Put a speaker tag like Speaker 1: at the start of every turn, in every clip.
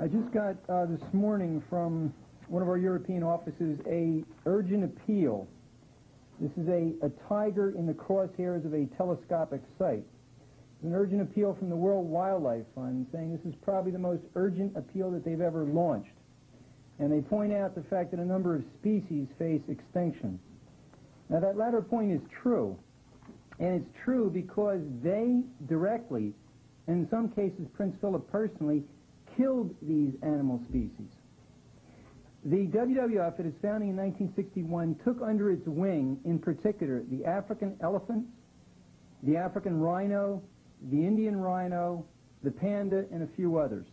Speaker 1: I just got this morning from one of our European offices a urgent appeal. This is a tiger in the crosshairs of a telescopic sight. It's an urgent appeal from the World Wildlife Fund saying this is probably the most urgent appeal that they've ever launched. And they point out the fact that a number of species face extinction. Now that latter point is true. And it's true because they directly, and in some cases Prince Philip personally, killed these animal species. The WWF, at its founding in 1961, took under its wing, in particular, the African elephant, the African rhino, the Indian rhino, the panda, and a few others.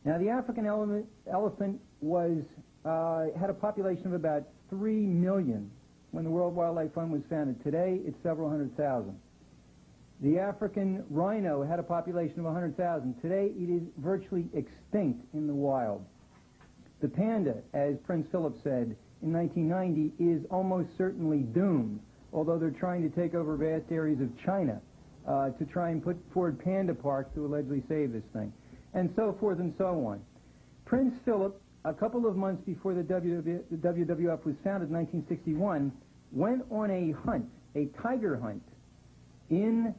Speaker 1: Now, the African elephant was had a population of about 3 million when the World Wildlife Fund was founded. Today, it's several hundred thousand. The African rhino had a population of 100,000. Today, it is virtually extinct in the wild. The panda, as Prince Philip said in 1990, is almost certainly doomed, although they're trying to take over vast areas of China to try and put forward panda parks to allegedly save this thing, and so forth and so on. Prince Philip, a couple of months before the WWF was founded in 1961, went on a hunt, a tiger hunt, in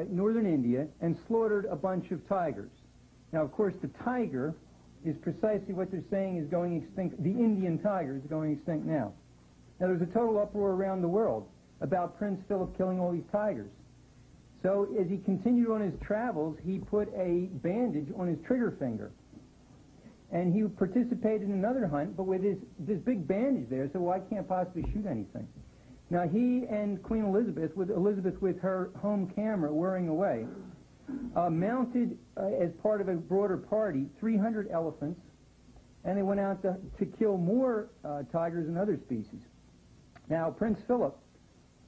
Speaker 1: northern India and slaughtered a bunch of tigers. Now, of course, the tiger is precisely what they're saying is going extinct. The Indian tiger is going extinct now. Now, there's a total uproar around the world about Prince Philip killing all these tigers. So as he continued on his travels, he put a bandage on his trigger finger. And he participated in another hunt, but with this big bandage there, so I can't possibly shoot anything. Now, he and Queen Elizabeth, with her home camera whirring away, mounted, as part of a broader party, 300 elephants, and they went out to kill more tigers and other species. Now, Prince Philip,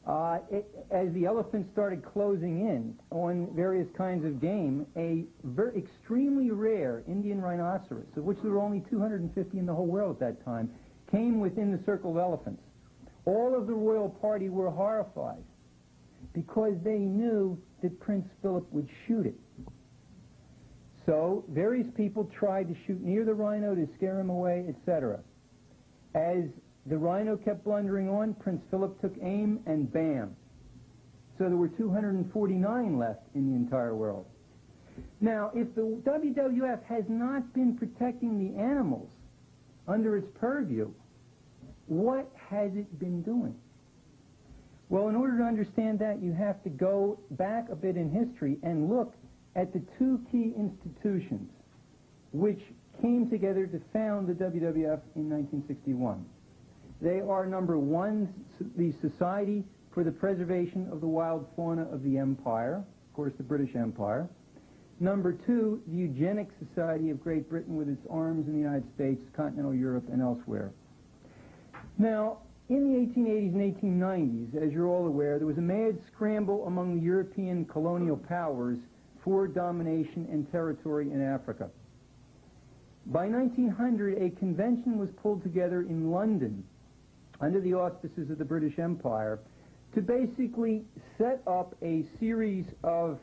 Speaker 1: as the elephants started closing in on various kinds of game, a extremely rare Indian rhinoceros, of which there were only 250 in the whole world at that time, came within the circle of elephants. All of the royal party were horrified because they knew that Prince Philip would shoot it. So various people tried to shoot near the rhino to scare him away, etc. As the rhino kept blundering on, Prince Philip took aim and bam. So there were 249 left in the entire world. Now, if the WWF has not been protecting the animals under its purview, what has it been doing? Well, in order to understand that, you have to go back a bit in history and look at the two key institutions which came together to found the WWF in 1961. They are, number one, the Society for the Preservation of the Wild Fauna of the Empire, of course the British Empire. Number two, the Eugenics Society of Great Britain with its arms in the United States, continental Europe, and elsewhere. Now, in the 1880s and 1890s, as you're all aware, there was a mad scramble among the European colonial powers for domination and territory in Africa. By 1900, a convention was pulled together in London under the auspices of the British Empire to basically set up a series of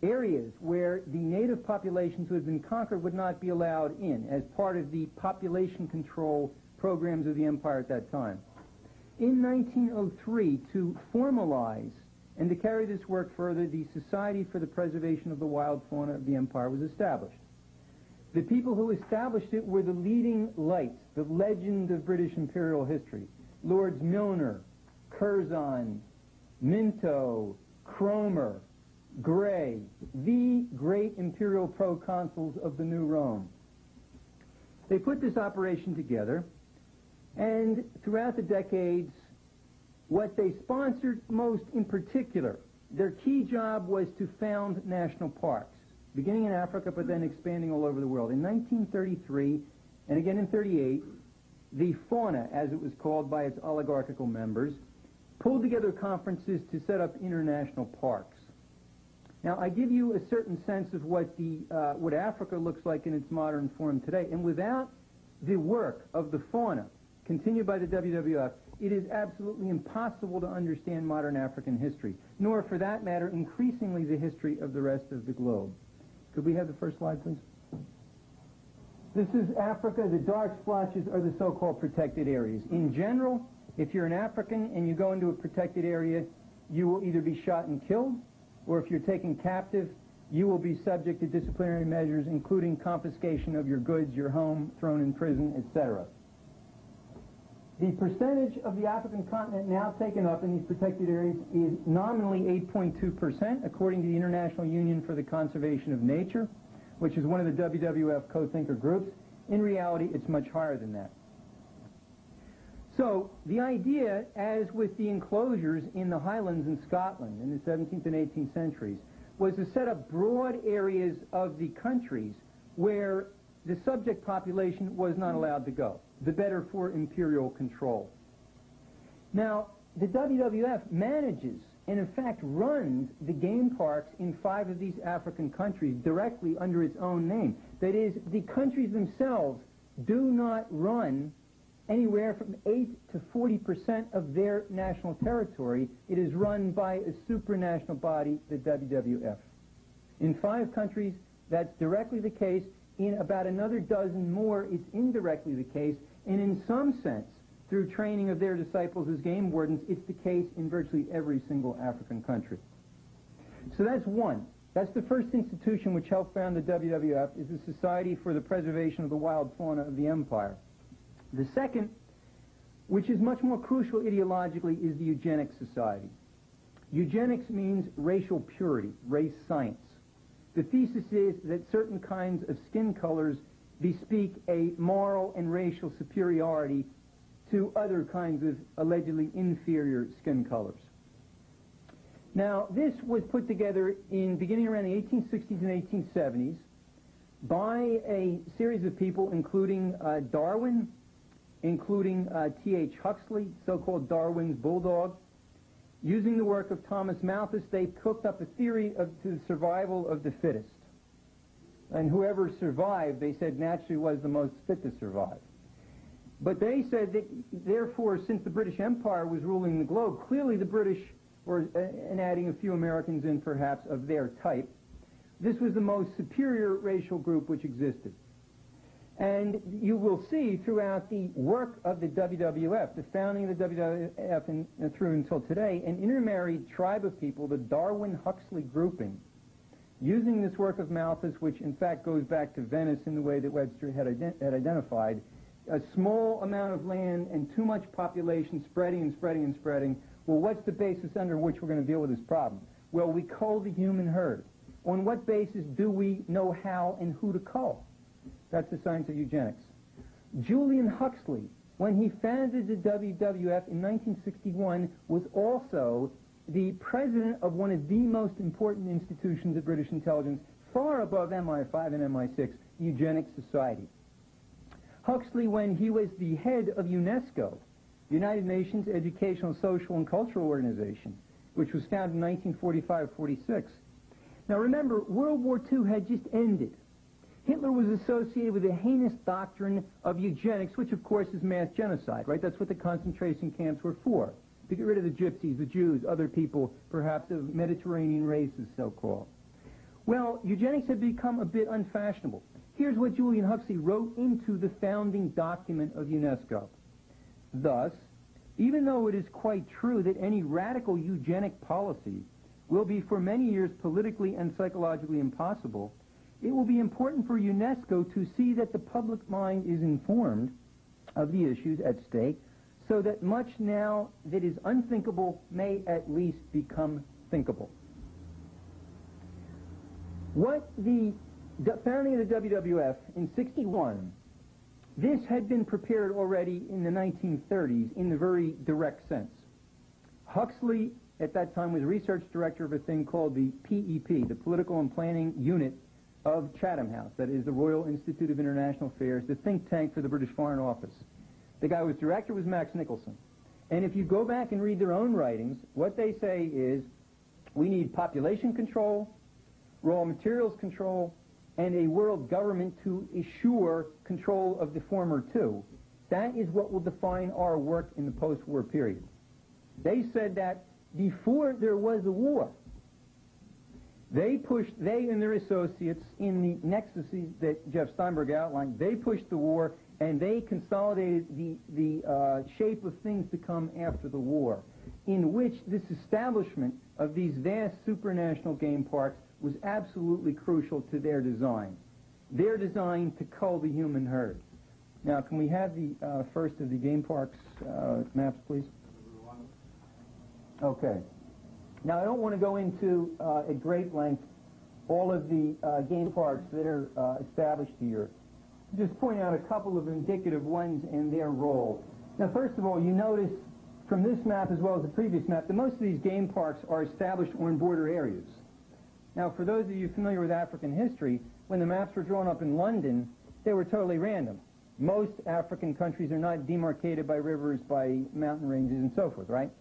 Speaker 1: areas where the native populations who had been conquered would not be allowed in as part of the population control programs of the empire at that time. In 1903, to formalize and to carry this work further, the Society for the Preservation of the Wild Fauna of the Empire was established. The people who established it were the leading lights, the legend of British imperial history. Lords Milner, Curzon, Minto, Cromer, Grey, the great imperial proconsuls of the New Rome. They put this operation together, and throughout the decades, what they sponsored most in particular, their key job was to found national parks, beginning in Africa but then expanding all over the world. In 1933, and again in 1938, the fauna, as it was called by its oligarchical members, pulled together conferences to set up international parks. Now, I give you a certain sense of what Africa looks like in its modern form today, and without the work of the fauna continued by the WWF, it is absolutely impossible to understand modern African history, nor, for that matter, increasingly the history of the rest of the globe. Could we have the first slide, please? This is Africa. The dark splotches are the so-called protected areas. In general, if you're an African and you go into a protected area, you will either be shot and killed, or if you're taken captive, you will be subject to disciplinary measures, including confiscation of your goods, your home, thrown in prison, etc. The percentage of the African continent now taken up in these protected areas is nominally 8.2%, according to the International Union for the Conservation of Nature, which is one of the WWF co-thinker groups. In reality, it's much higher than that. So the idea, as with the enclosures in the Highlands in Scotland in the 17th and 18th centuries, was to set up broad areas of the countries where the subject population was not allowed to go, the better for imperial control. Now, the WWF manages and in fact runs the game parks in 5 of these African countries directly under its own name. That is, the countries themselves do not run anywhere from 8 to 40% of their national territory. It is run by a supranational body, the WWF. In 5 countries, that's directly the case. In about another dozen more, it's indirectly the case. And in some sense, through training of their disciples as game wardens, it's the case in virtually every single African country. So that's one. That's the first institution which helped found the WWF, is the Society for the Preservation of the Wild Fauna of the Empire. The second, which is much more crucial ideologically, is the Eugenics Society. Eugenics means racial purity, race science. The thesis is that certain kinds of skin colors bespeak a moral and racial superiority to other kinds of allegedly inferior skin colors. Now, this was put together beginning around the 1860s and 1870s by a series of people, including Darwin, including T.H. Huxley, so-called Darwin's bulldog. Using the work of Thomas Malthus, they cooked up a theory to the survival of the fittest. And whoever survived, they said, naturally was the most fit to survive. But they said that, therefore, since the British Empire was ruling the globe, clearly the British, and adding a few Americans in perhaps of their type, this was the most superior racial group which existed. And you will see throughout the work of the WWF, the founding of the WWF and through until today, an intermarried tribe of people, the Darwin-Huxley grouping, using this work of Malthus, which in fact goes back to Venice in the way that Webster had identified, a small amount of land and too much population spreading and spreading and spreading. Well, what's the basis under which we're going to deal with this problem? Well, we cull the human herd. On what basis do we know how and who to cull? That's the science of eugenics. Julian Huxley, when he founded the WWF in 1961, was also the president of one of the most important institutions of British intelligence, far above MI5 and MI6, the Eugenics Society. Huxley, when he was the head of UNESCO, United Nations Educational, Social, and Cultural Organization, which was founded in 1945-46. Now remember, World War II had just ended. Hitler was associated with the heinous doctrine of eugenics, which of course is mass genocide, right? That's what the concentration camps were for, to get rid of the gypsies, the Jews, other people, perhaps of Mediterranean races, so-called. Well, eugenics had become a bit unfashionable. Here's what Julian Huxley wrote into the founding document of UNESCO. Thus, even though it is quite true that any radical eugenic policy will be for many years politically and psychologically impossible, it will be important for UNESCO to see that the public mind is informed of the issues at stake, so that much now that is unthinkable may at least become thinkable. What the founding of the WWF in '61, this had been prepared already in the 1930s in the very direct sense. Huxley, at that time, was research director of a thing called the PEP, the Political and Planning Unit of Chatham House, that is the Royal Institute of International Affairs, the think tank for the British Foreign Office. The guy who was director was Max Nicholson. And if you go back and read their own writings, what they say is, we need population control, raw materials control, and a world government to assure control of the former two. That is what will define our work in the post-war period. They said that before there was a war, They and their associates, in the nexuses that Jeff Steinberg outlined, they pushed the war and they consolidated the shape of things to come after the war, in which this establishment of these vast supranational game parks was absolutely crucial to their design. Their design to cull the human herd. Now, can we have the first of the game parks maps, please? Okay. Now, I don't want to go into, at great length, all of the game parks that are established here. Just point out a couple of indicative ones and their role. Now, first of all, you notice from this map as well as the previous map that most of these game parks are established on border areas. Now, for those of you familiar with African history, when the maps were drawn up in London, they were totally random. Most African countries are not demarcated by rivers, by mountain ranges, and so forth, right?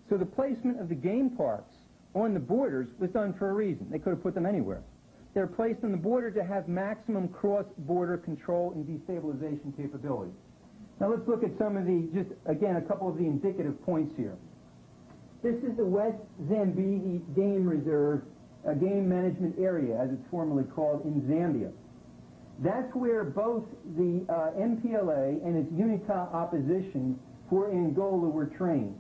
Speaker 1: So the placement of the game parks on the borders was done for a reason. They could have put them anywhere. They're placed on the border to have maximum cross-border control and destabilization capability. Now let's look at some of the, just again, a couple of the indicative points here. This is the West Zambezi Game Reserve, a game management area, as it's formally called, in Zambia. That's where both the MPLA and its UNITA opposition for Angola were trained.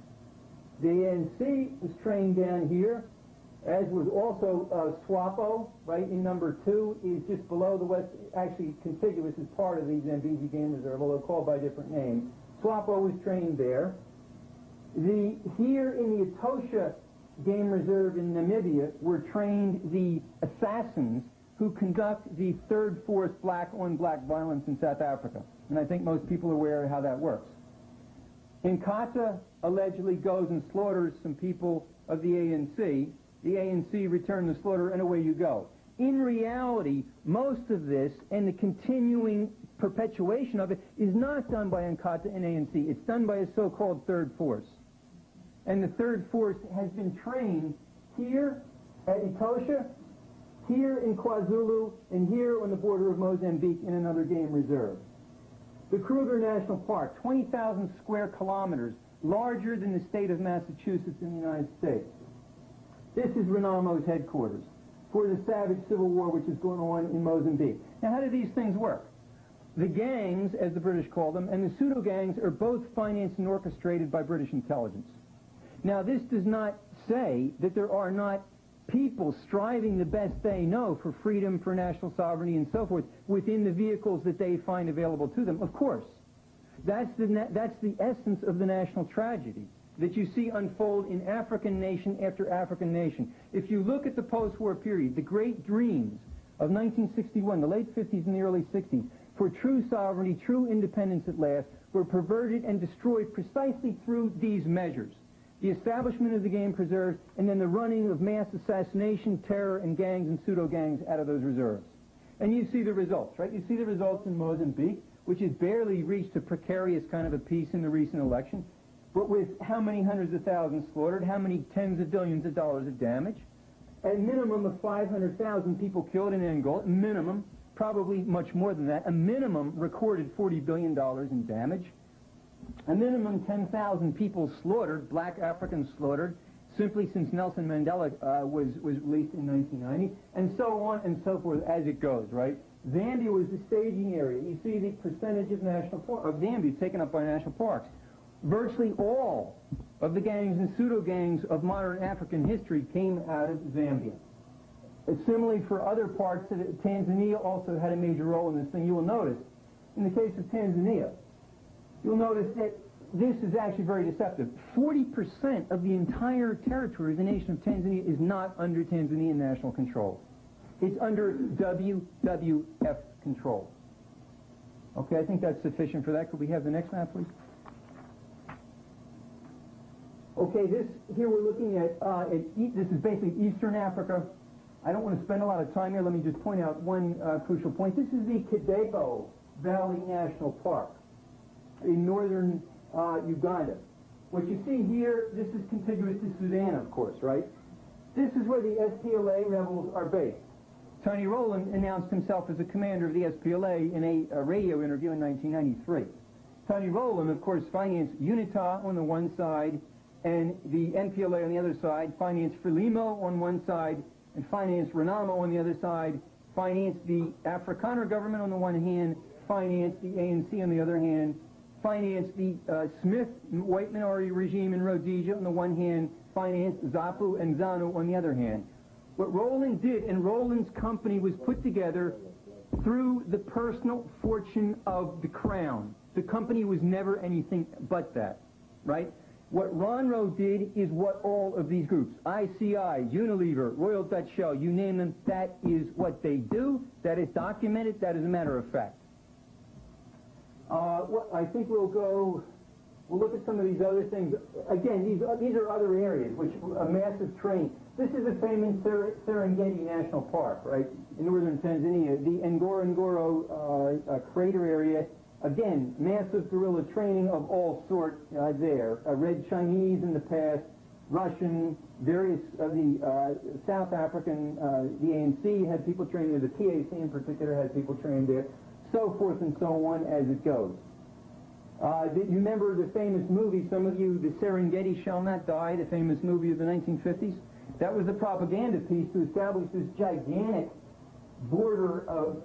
Speaker 1: The ANC was trained down here, as was also SWAPO, right, in number 2, is just below the west, actually contiguous as part of the Zambezi Game Reserve, although called by a different name. SWAPO was trained there. Here in the Etosha Game Reserve in Namibia were trained the assassins who conduct the third force black-on-black violence in South Africa. And I think most people are aware of how that works. Inkatha allegedly goes and slaughters some people of the ANC. The ANC returned the slaughter, and away you go. In reality, most of this and the continuing perpetuation of it is not done by Inkatha and ANC. It's done by a so-called third force. And the third force has been trained here at Etosha, here in KwaZulu, and here on the border of Mozambique in another game reserve. The Kruger National Park, 20,000 square kilometers, larger than the state of Massachusetts in the United States. This is Renamo's headquarters for the savage civil war which is going on in Mozambique. Now, how do these things work? The gangs, as the British call them, and the pseudo-gangs are both financed and orchestrated by British intelligence. Now, this does not say that there are not people striving the best they know for freedom, for national sovereignty, and so forth within the vehicles that they find available to them. Of course. That's the essence of the national tragedy that you see unfold in African nation after African nation. If you look at the post-war period, the great dreams of 1961, the late 50s and the early 60s, for true sovereignty, true independence at last, were perverted and destroyed precisely through these measures. The establishment of the game preserves, and then the running of mass assassination, terror, and gangs and pseudo-gangs out of those reserves. And you see the results, right? You see the results in Mozambique, which has barely reached a precarious kind of a peace in the recent election, but with how many hundreds of thousands slaughtered, how many tens of billions of dollars of damage, a minimum of 500,000 people killed in Angola, minimum, probably much more than that, a minimum recorded $40 billion in damage, a minimum 10,000 people slaughtered, black Africans slaughtered, simply since Nelson Mandela was released in 1990, and so on and so forth as it goes, right? Zambia was the staging area. You see the percentage of Zambia taken up by national parks. Virtually all of the gangs and pseudo-gangs of modern African history came out of Zambia. Similarly, for other parts, Tanzania also had a major role in this thing. You will notice, in the case of Tanzania, you'll notice that this is actually very deceptive. 40% of the entire territory of the nation of Tanzania is not under Tanzanian national control. It's under WWF control. Okay, I think that's sufficient for that. Could we have the next map, please? Okay, here we're looking at, this is basically Eastern Africa. I don't want to spend a lot of time here. Let me just point out one crucial point. This is the Kidego Valley National Park in northern Uganda. What you see here, this is contiguous to Sudan, of course, right? This is where the SPLA rebels are based. Tony Rowland announced himself as a commander of the SPLA in a radio interview in 1993. Tony Rowland, of course, financed UNITA on the one side, and the MPLA on the other side, financed Frelimo on one side, and financed Renamo on the other side, financed the Afrikaner government on the one hand, financed the ANC on the other hand, financed the Smith white minority regime in Rhodesia on the one hand, financed ZAPU and ZANU on the other hand. What Roland did, and Roland's company was put together through the personal fortune of the crown. The company was never anything but that, right? What Ronro did is what all of these groups, ICI, Unilever, Royal Dutch Shell, you name them, that is what they do. That is documented. That is a matter of fact. I think we'll look at some of these other things. Again, these are other areas, which a massive train. This is the famous Serengeti National Park, right, in northern Tanzania. The Ngorongoro crater area, again, massive guerrilla training of all sorts there. Red Chinese in the past, Russian, various of the South African, the ANC had people trained there, the PAC in particular had people trained there, so forth and so on as it goes. You remember the famous movie, some of you, The Serengeti Shall Not Die, the famous movie of the 1950s? That was the propaganda piece to establish this gigantic border of,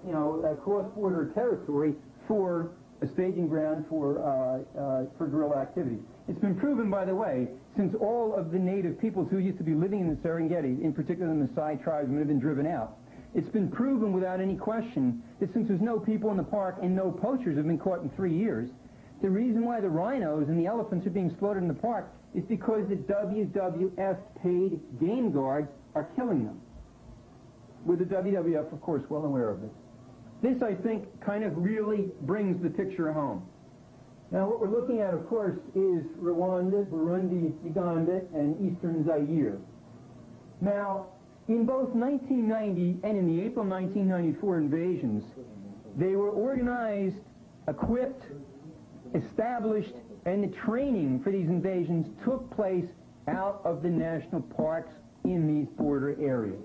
Speaker 1: cross-border territory for a staging ground for guerrilla activity. It's been proven, by the way, since all of the native peoples who used to be living in the Serengeti, in particular the Maasai tribes, have been driven out. It's been proven without any question that since there's no people in the park and no poachers have been caught in 3 years, the reason why the rhinos and the elephants are being slaughtered in the park is because the WWF paid game guards are killing them. With the WWF, of course, well aware of this. This, I think, kind of really brings the picture home. Now, what we're looking at, of course, is Rwanda, Burundi, Uganda, and Eastern Zaire. Now, in both 1990 and in the April 1994 invasions, they were organized, equipped, established, and the training for these invasions took place out of the national parks in these border areas.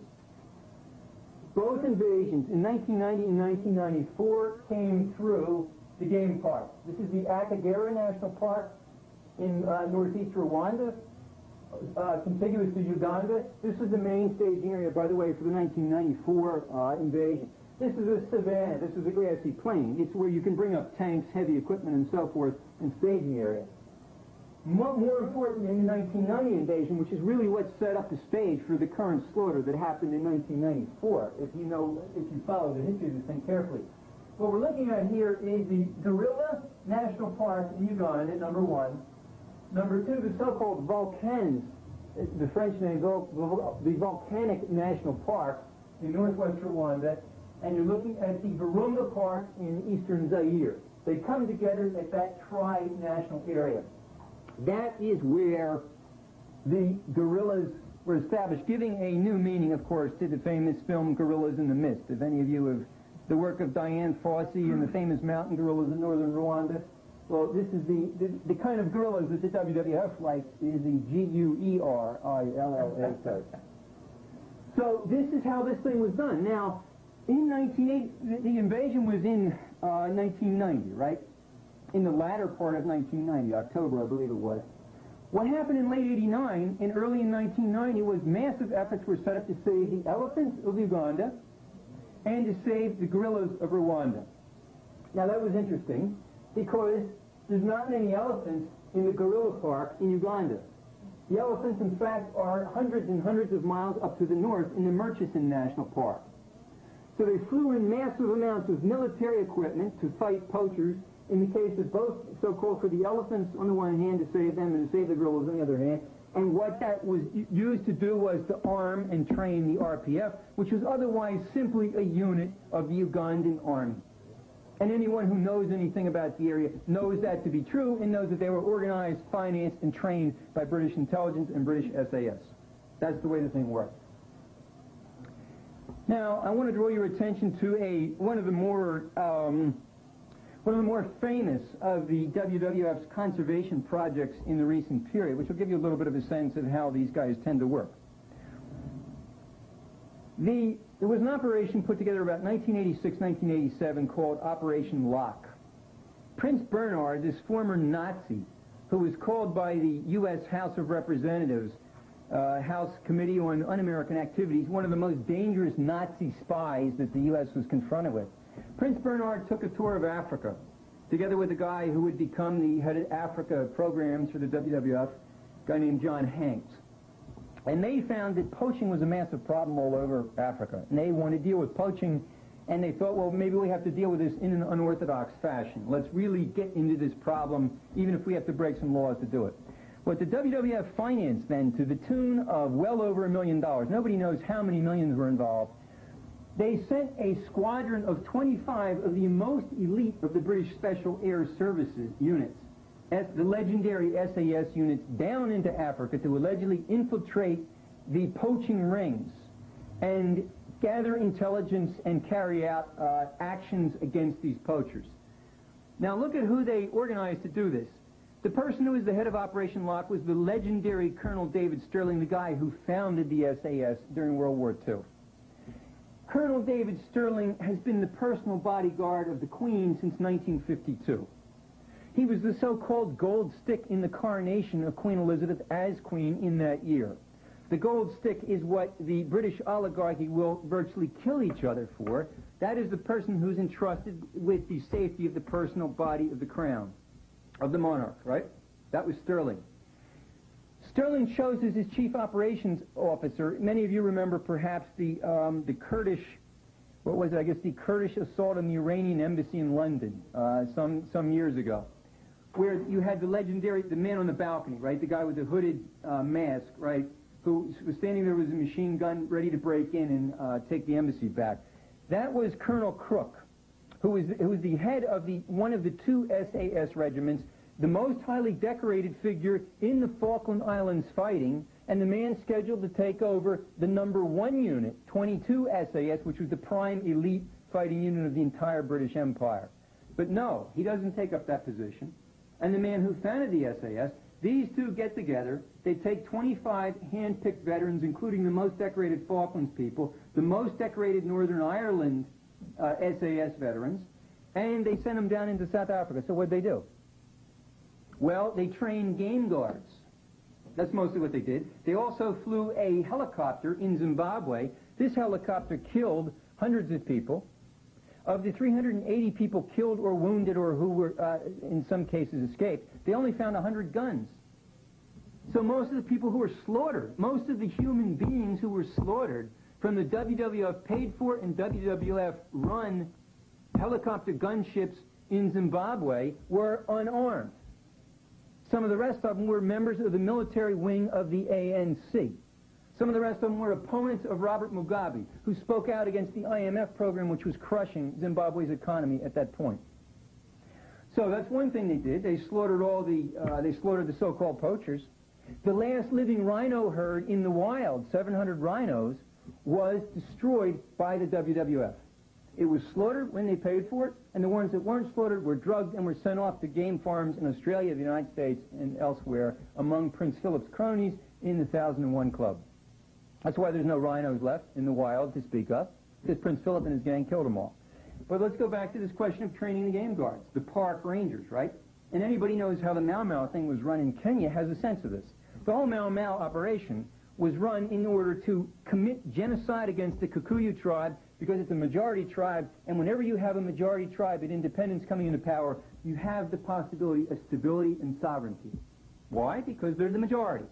Speaker 1: Both invasions in 1990 and 1994 came through the game parks. This is the Akagera National Park in northeast Rwanda, contiguous to Uganda. This is the main staging area, by the way, for the 1994 invasion. This is a savanna. This is a grassy plain. It's where you can bring up tanks, heavy equipment, and so forth in staging area. More important in the 1990 invasion, which is really what set up the stage for the current slaughter that happened in 1994, if you follow the history of this thing carefully. What we're looking at here is the Gorilla National Park in Uganda, number one. Number two, the so-called volcans, the French name, the Volcanic National Park in northwest Rwanda, and you're looking at the Virunga Park in eastern Zaire. They come together at that tri-national area. That is where the guerrillas were established, giving a new meaning, of course, to the famous film Gorillas in the Mist. If any of you have the work of Diane Fossey and the famous mountain gorillas in northern Rwanda, well, this is the kind of gorillas that the WWF likes is the G-U-E-R-I-L-L-A type. So this is how this thing was done. Now, in 1980, the invasion was in 1990, right? In the latter part of 1990, October, I believe it was. What happened in late 89 and early in 1990 was massive efforts were set up to save the elephants of Uganda and to save the gorillas of Rwanda. Now that was interesting because there's not many elephants in the gorilla park in Uganda. The elephants, in fact, are hundreds and hundreds of miles up to the north in the Murchison National Park. So they flew in massive amounts of military equipment to fight poachers, in the case of both so-called for the elephants on the one hand to save them and to save the gorillas on the other hand. And what that was used to do was to arm and train the RPF, which was otherwise simply a unit of the Ugandan army. And anyone who knows anything about the area knows that to be true and knows that they were organized, financed, and trained by British intelligence and British SAS. That's the way the thing worked. Now, I want to draw your attention to one of the more famous of the WWF's conservation projects in the recent period, which will give you a little bit of a sense of how these guys tend to work. There was an operation put together about 1986, 1987 called Operation Locke. Prince Bernhard, this former Nazi, who was called by the U.S. House of Representatives House Committee on Un-American Activities, one of the most dangerous Nazi spies that the U.S. was confronted with. Prince Bernhard took a tour of Africa, together with a guy who would become the head of Africa programs for the WWF, a guy named John Hanks. And they found that poaching was a massive problem all over Africa. And they wanted to deal with poaching, and they thought, well, maybe we have to deal with this in an unorthodox fashion. Let's really get into this problem, even if we have to break some laws to do it. What the WWF financed then, to the tune of well over $1 million, nobody knows how many millions were involved, they sent a squadron of 25 of the most elite of the British Special Air Services units, the legendary SAS units, down into Africa to allegedly infiltrate the poaching rings and gather intelligence and carry out actions against these poachers. Now look at who they organized to do this. The person who was the head of Operation Lock was the legendary Colonel David Sterling, the guy who founded the SAS during World War II. Colonel David Sterling has been the personal bodyguard of the Queen since 1952. He was the so-called gold stick in the coronation of Queen Elizabeth as Queen in that year. The gold stick is what the British oligarchy will virtually kill each other for. That is the person who's entrusted with the safety of the personal body of the crown, of the monarch, right? That was Sterling. Sterling chose as his chief operations officer, many of you remember perhaps the Kurdish, what was it, I guess the Kurdish assault on the Iranian embassy in London some years ago, where you had the legendary, the man on the balcony, right, the guy with the hooded mask, right, who was standing there with a machine gun ready to break in and take the embassy back. That was Colonel Crook, who was the head of one of the two SAS regiments, the most highly decorated figure in the Falkland Islands fighting, and the man scheduled to take over the #1 unit, 22 SAS, which was the prime elite fighting unit of the entire British Empire. But no, he doesn't take up that position. And the man who founded the SAS, these two get together, they take 25 hand-picked veterans, including the most decorated Falklands people, the most decorated Northern Ireland SAS veterans, and they send them down into South Africa. So what'd they do? Well, they trained game guards. That's mostly what they did. They also flew a helicopter in Zimbabwe. This helicopter killed hundreds of people. Of the 380 people killed or wounded or who were, in some cases, escaped, they only found 100 guns. So most of the people who were slaughtered, most of the human beings who were slaughtered from the WWF paid for and WWF run helicopter gunships in Zimbabwe were unarmed. Some of the rest of them were members of the military wing of the ANC. Some of the rest of them were opponents of Robert Mugabe, who spoke out against the IMF program, which was crushing Zimbabwe's economy at that point. So that's one thing they did. They slaughtered the so-called poachers. The last living rhino herd in the wild, 700 rhinos, was destroyed by the WWF. It was slaughtered when they paid for it, and the ones that weren't slaughtered were drugged and were sent off to game farms in Australia, the United States, and elsewhere among Prince Philip's cronies in the 1001 Club. That's why there's no rhinos left in the wild to speak of, because Prince Philip and his gang killed them all. But let's go back to this question of training the game guards, the park rangers, right? And anybody knows how the Mau Mau thing was run in Kenya has a sense of this. The whole Mau Mau operation was run in order to commit genocide against the Kikuyu tribe, because it's a majority tribe, and whenever you have a majority tribe at independence coming into power, you have the possibility of stability and sovereignty. Why? Because they're the majority.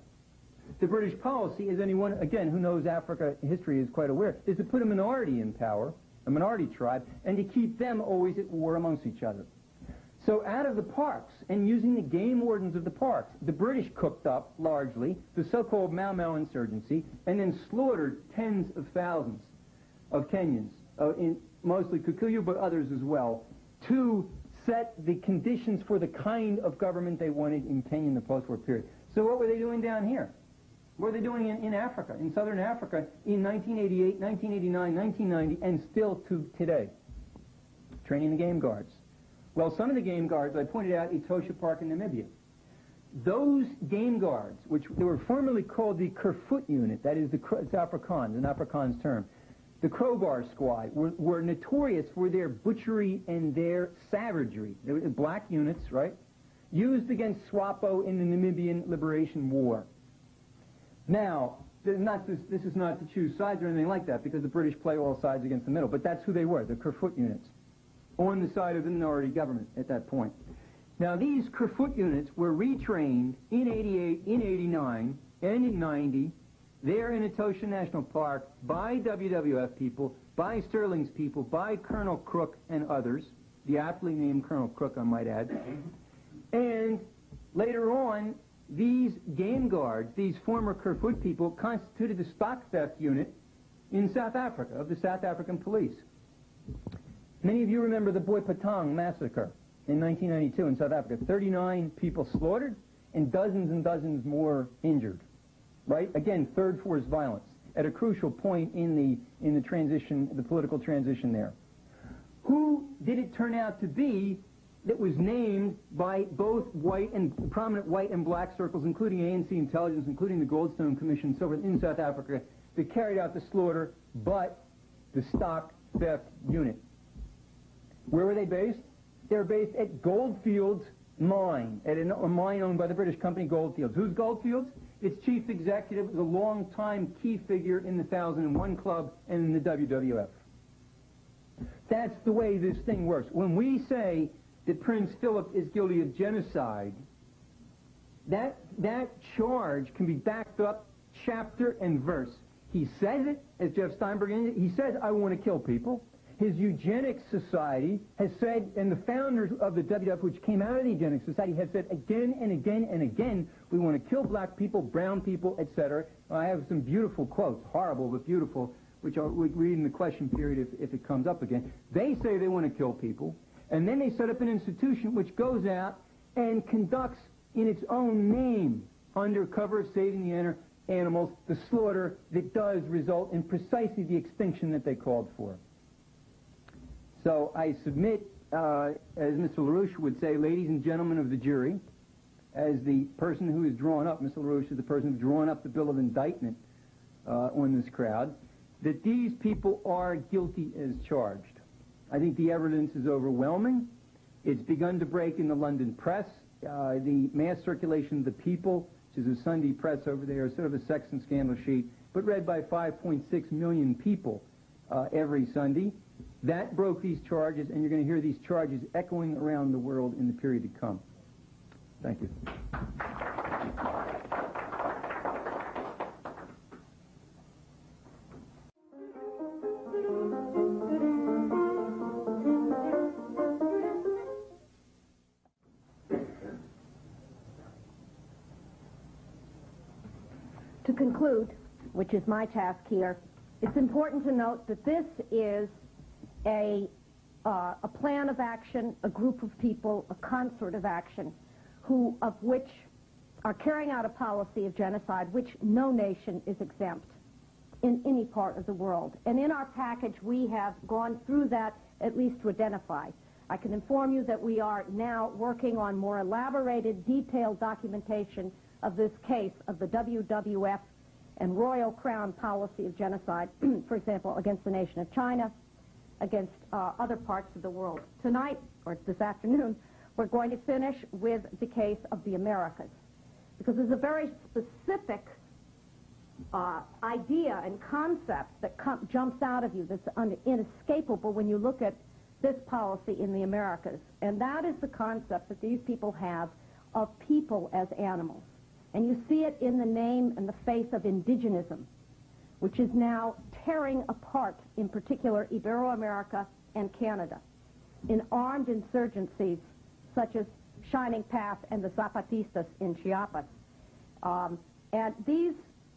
Speaker 1: The British policy, as anyone, again, who knows Africa history is quite aware, is to put a minority in power, a minority tribe, and to keep them always at war amongst each other. So out of the parks, and using the game wardens of the parks, the British cooked up, largely, the so-called Mau Mau insurgency, and then slaughtered tens of thousands of Kenyans, mostly Kikuyu, but others as well, to set the conditions for the kind of government they wanted in Kenya in the post-war period. So what were they doing down here? What were they doing in Africa, in southern Africa, in 1988, 1989, 1990, and still to today? Training the game guards. Well, some of the game guards, I pointed out Etosha Park in Namibia. Those game guards, which they were formerly called the Kerfoot Unit, that is, it's Afrikaans, an Afrikaans term, the Crowbar Squad, were notorious for their butchery and their savagery. They were black units, right? Used against SWAPO in the Namibian Liberation War. Now, this is not to choose sides or anything like that, because the British play all sides against the middle, but that's who they were, the Kerfoot units, on the side of the minority government at that point. Now, these Kerfoot units were retrained in 88, in 89, and in 90, there in Etosha National Park, by WWF people, by Sterling's people, by Colonel Crook and others, the aptly named Colonel Crook, I might add. And later on, these game guards, these former Kerfoot people, constituted the stock theft unit in South Africa, of the South African police. Many of you remember the Boy Patong massacre in 1992 in South Africa. 39 people slaughtered and dozens more injured. Right? Again, third force violence at a crucial point in the transition, the political transition there. Who did it turn out to be that was named by both prominent white and black circles, including ANC intelligence, including the Goldstone Commission and so forth in South Africa, that carried out the slaughter, but the stock theft unit? Where were they based? They were based at Goldfields Mine, at a mine owned by the British company Goldfields. Who's Goldfields? Its chief executive was a long-time key figure in the 1001 Club and in the WWF. That's the way this thing works. When we say that Prince Philip is guilty of genocide, that charge can be backed up chapter and verse. He says it, as Jeff Steinberg indicated, he says, I want to kill people. His eugenics society has said, and the founders of the WWF, which came out of the eugenics society, have said again and again and again, we want to kill black people, brown people, etc. I have some beautiful quotes, horrible but beautiful, which I'll read in the question period if it comes up again. They say they want to kill people, and then they set up an institution which goes out and conducts in its own name, under cover of saving the animals, the slaughter that does result in precisely the extinction that they called for. So I submit, as Mr. LaRouche would say, ladies and gentlemen of the jury, as the person who is drawn up, Mr. LaRouche is the person who's drawn up the bill of indictment on this crowd, that these people are guilty as charged. I think the evidence is overwhelming. It's begun to break in the London press. The mass circulation of the People, which is a Sunday press over there, sort of a sex and scandal sheet, but read by 5.6 million people every Sunday. That broke these charges, and you're going to hear these charges echoing around the world in the period to come. Thank you.
Speaker 2: To conclude, which is my task here, it's important to note that this is a plan of action, a group of people, a concert of action, of which are carrying out a policy of genocide, which no nation is exempt in any part of the world. And in our package, we have gone through that at least to identify. I can inform you that we are now working on more elaborated, detailed documentation of this case of the WWF and Royal Crown policy of genocide, for example, against the nation of China, against other parts of the world. Tonight, or this afternoon, we're going to finish with the case of the Americas, because there's a very specific idea and concept that jumps out of you that's inescapable when you look at this policy in the Americas, and that is the concept that these people have of people as animals. And you see it in the name and the face of indigenism, which is now tearing apart, in particular, Ibero-America and Canada, in armed insurgencies such as Shining Path and the Zapatistas in Chiapas. And these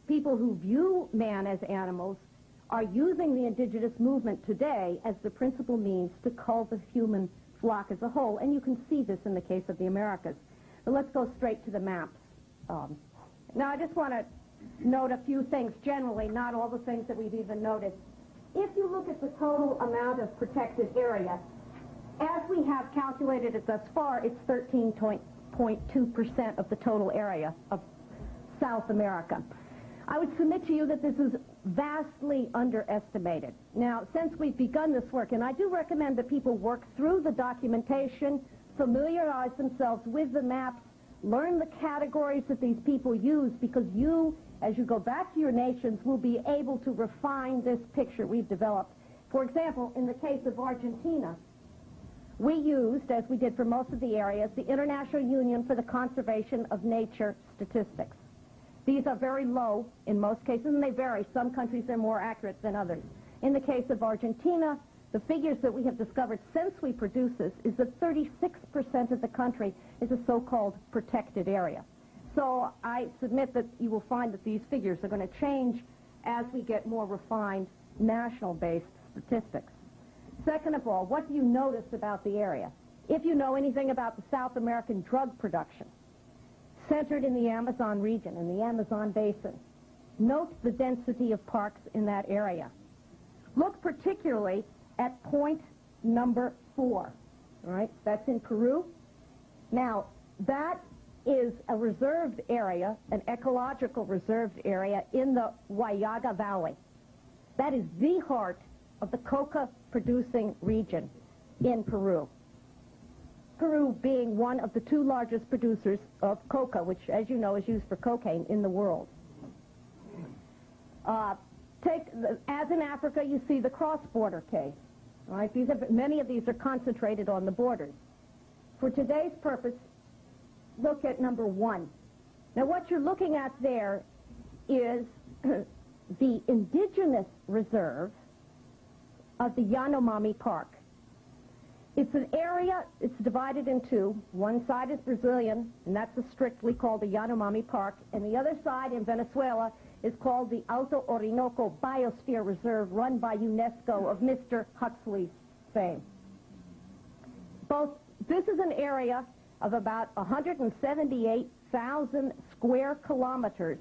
Speaker 2: people who view man as animals are using the indigenous movement today as the principal means to cull the human flock as a whole, and you can see this in the case of the Americas. But let's go straight to the maps. Now, I just want to note a few things generally, not all the things that we've even noted. If you look at the total amount of protected area, as we have calculated it thus far, it's 13.2% of the total area of South America. I would submit to you that this is vastly underestimated. Now, since we've begun this work, and I do recommend that people work through the documentation, familiarize themselves with the maps, learn the categories that these people use, because you as you go back to your nations, will be able to refine this picture we've developed. For example, in the case of Argentina, we used, as we did for most of the areas, the International Union for the Conservation of Nature statistics. These are very low in most cases, and they vary. Some countries are more accurate than others. In the case of Argentina, the figures that we have discovered since we produced this is that 36% of the country is a so-called protected area. So I submit that you will find that these figures are going to change as we get more refined national-based statistics. Second of all, what do you notice about the area? If you know anything about the South American drug production, centered in the Amazon region, in the Amazon basin, note the density of parks in that area. Look particularly at point number 4, all right? That's in Peru. Now, that is a reserved area, an ecological reserved area in the Huallaga Valley. That is the heart of the coca-producing region in Peru. Peru being one of the 2 largest producers of coca, which, as you know, is used for cocaine in the world. As in Africa, you see the cross-border case. All right? Many of these are concentrated on the borders. For today's purpose, look at number 1. Now, what you're looking at there is the indigenous reserve of the Yanomami Park. It's an area, it's divided in 2. One side is Brazilian, and that's strictly called the Yanomami Park, and the other side in Venezuela is called the Alto Orinoco Biosphere Reserve, run by UNESCO of Mr. Huxley's fame. This is an area of about 178,000 square kilometers.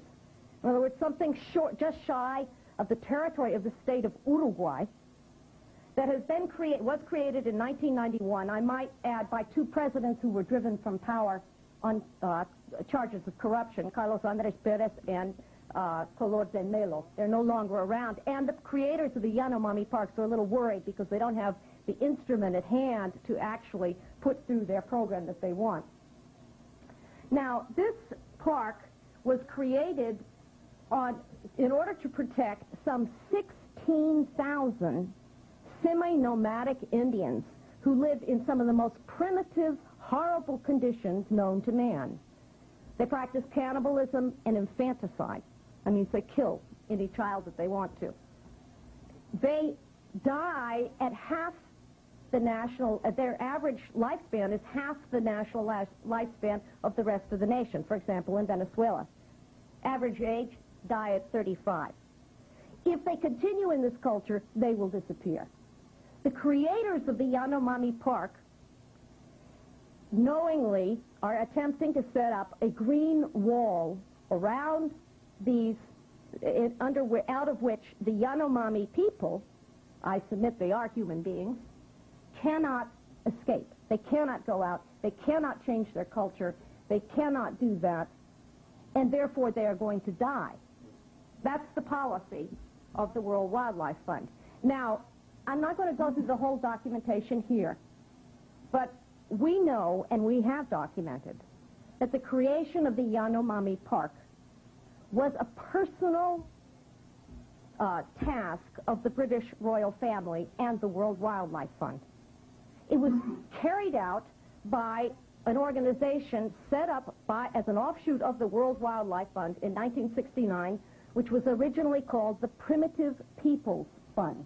Speaker 2: In other words, something short, just shy of the territory of the state of Uruguay, that has been was created in 1991, I might add, by 2 presidents who were driven from power on charges of corruption, Carlos Andrés Pérez and Color de Melo. They're no longer around. And the creators of the Yanomami parks are a little worried because they don't have the instrument at hand to actually put through their program that they want. Now, this park was created in order to protect some 16,000 semi-nomadic Indians who lived in some of the most primitive, horrible conditions known to man. They practice cannibalism and infanticide. That means they kill any child that they want to. They die at half the their average lifespan is half the national lifespan of the rest of the nation. For example, in Venezuela, average age, die at 35. If they continue in this culture, they will disappear. The creators of the Yanomami Park knowingly are attempting to set up a green wall around these, out of which the Yanomami people, I submit they are human beings, cannot escape. They cannot go out. They cannot change their culture. They cannot do that. And therefore, they are going to die. That's the policy of the World Wildlife Fund. Now, I'm not going to go through the whole documentation here, but we know, and we have documented, that the creation of the Yanomami Park was a personal task of the British royal family and the World Wildlife Fund. It was carried out by an organization set up as an offshoot of the World Wildlife Fund in 1969, which was originally called the Primitive Peoples Fund.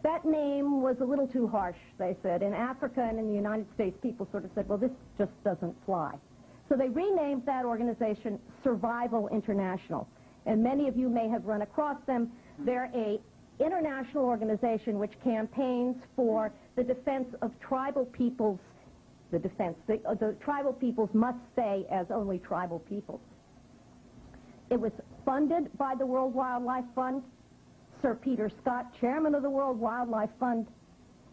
Speaker 2: That name was a little too harsh, they said. In Africa and in the United States, people sort of said, well, this just doesn't fly. So they renamed that organization Survival International. And many of you may have run across them. They're an international organization which campaigns for the defense of tribal peoples. The tribal peoples must stay as only tribal peoples. It was funded by the World Wildlife Fund. Sir Peter Scott, chairman of the World Wildlife Fund,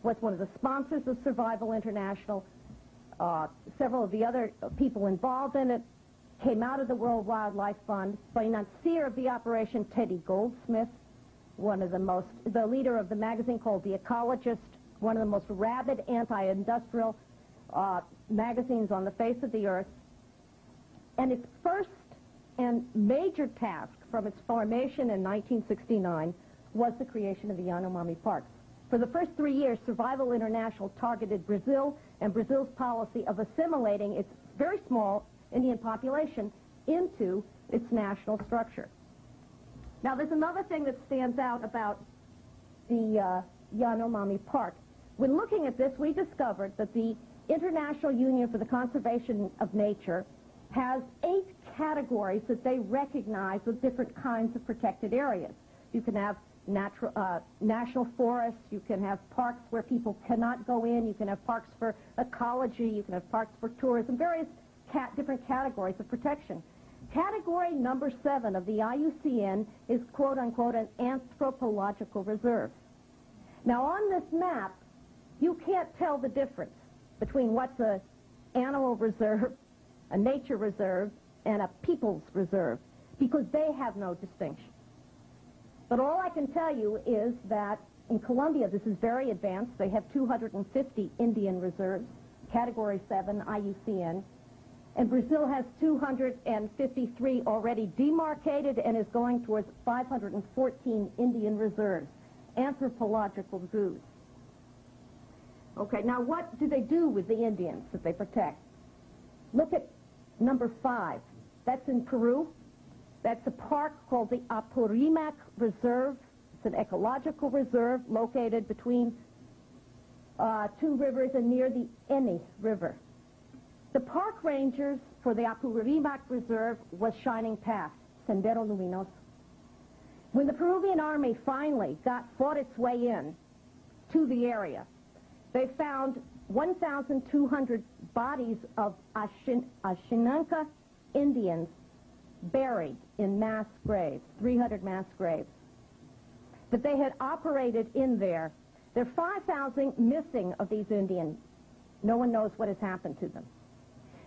Speaker 2: was one of the sponsors of Survival International. Several of the other people involved in it came out of the World Wildlife Fund. Financier of the operation, Teddy Goldsmith, the leader of the magazine called The Ecologist, one of the most rabid anti-industrial magazines on the face of the earth. And its first and major task from its formation in 1969 was the creation of the Yanomami parks. For the first 3 years, Survival International targeted Brazil and Brazil's policy of assimilating its very small Indian population into its national structure. Now, there's another thing that stands out about the Yanomami Park. When looking at this, we discovered that the International Union for the Conservation of Nature has 8 categories that they recognize with different kinds of protected areas. You can have national forests, you can have parks where people cannot go in, you can have parks for ecology, you can have parks for tourism, various different categories of protection. Category number 7 of the IUCN is quote-unquote an anthropological reserve. Now on this map, you can't tell the difference between what's an animal reserve, a nature reserve, and a people's reserve, because they have no distinction. But all I can tell you is that in Colombia, this is very advanced. They have 250 Indian reserves, Category 7, IUCN. And Brazil has 253 already demarcated and is going towards 514 Indian reserves, anthropological zoos. Okay, now what do they do with the Indians that they protect? Look at number 5. That's in Peru. That's a park called the Apurimac Reserve. It's an ecological reserve located between 2 rivers and near the Eni River. The park rangers for the Apurimac Reserve was Shining Path, Sendero Luminoso. When the Peruvian army finally fought its way in to the area, they found 1,200 bodies of Ashinanka Indians buried in mass graves, 300 mass graves, that they had operated in there. There are 5,000 missing of these Indians. No one knows what has happened to them.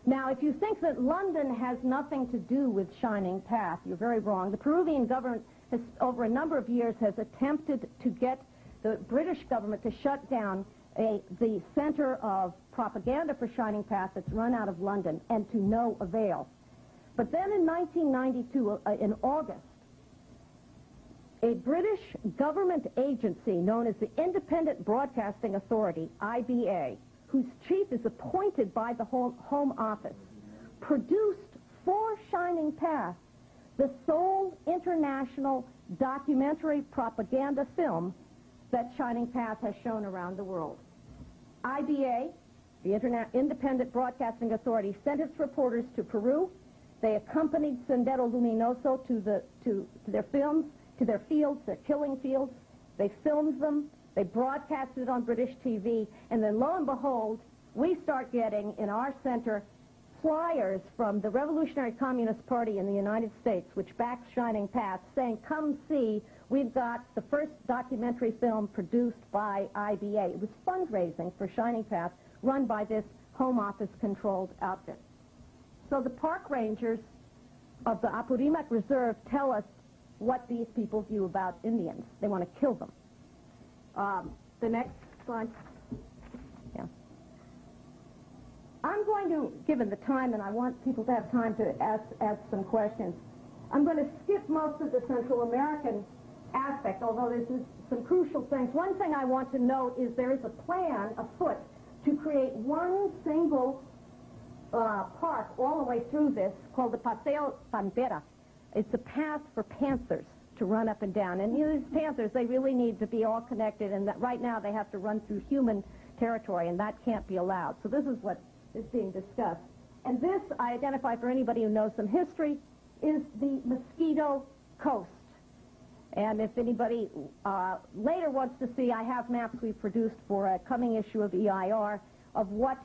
Speaker 2: Now, if you think that London has nothing to do with Shining Path, you're very wrong. The Peruvian government has, over a number of years, has attempted to get the British government to shut down the center of propaganda for Shining Path that's run out of London, and to no avail. But then in 1992, in August, a British government agency known as the Independent Broadcasting Authority, IBA, whose chief is appointed by the Home Office, produced for Shining Path the sole international documentary propaganda film that Shining Path has shown around the world. IBA, the Independent Broadcasting Authority, sent its reporters to Peru. They accompanied Sendero Luminoso to their films, to their fields, their killing fields. They filmed them. They broadcasted it on British TV. And then, lo and behold, we start getting in our center flyers from the Revolutionary Communist Party in the United States, which backs Shining Path, saying, come see, we've got the first documentary film produced by IBA. It was fundraising for Shining Path, run by this Home Office-controlled outfit. So the park rangers of the Apurimac Reserve tell us what these people view about Indians. They want to kill them. The next slide. Yeah. I'm going to, given the time, and I want people to have time to ask some questions, I'm going to skip most of the Central American aspect, although there's some crucial things. One thing I want to note is there is a plan afoot to create one single park all the way through this called the Paseo Pantera. It's a path for panthers to run up and down. And these panthers, they really need to be all connected, and that right now they have to run through human territory, and that can't be allowed. So this is what is being discussed. And this, I identify for anybody who knows some history, is the Mosquito Coast. And if anybody later wants to see, I have maps we've produced for a coming issue of EIR of what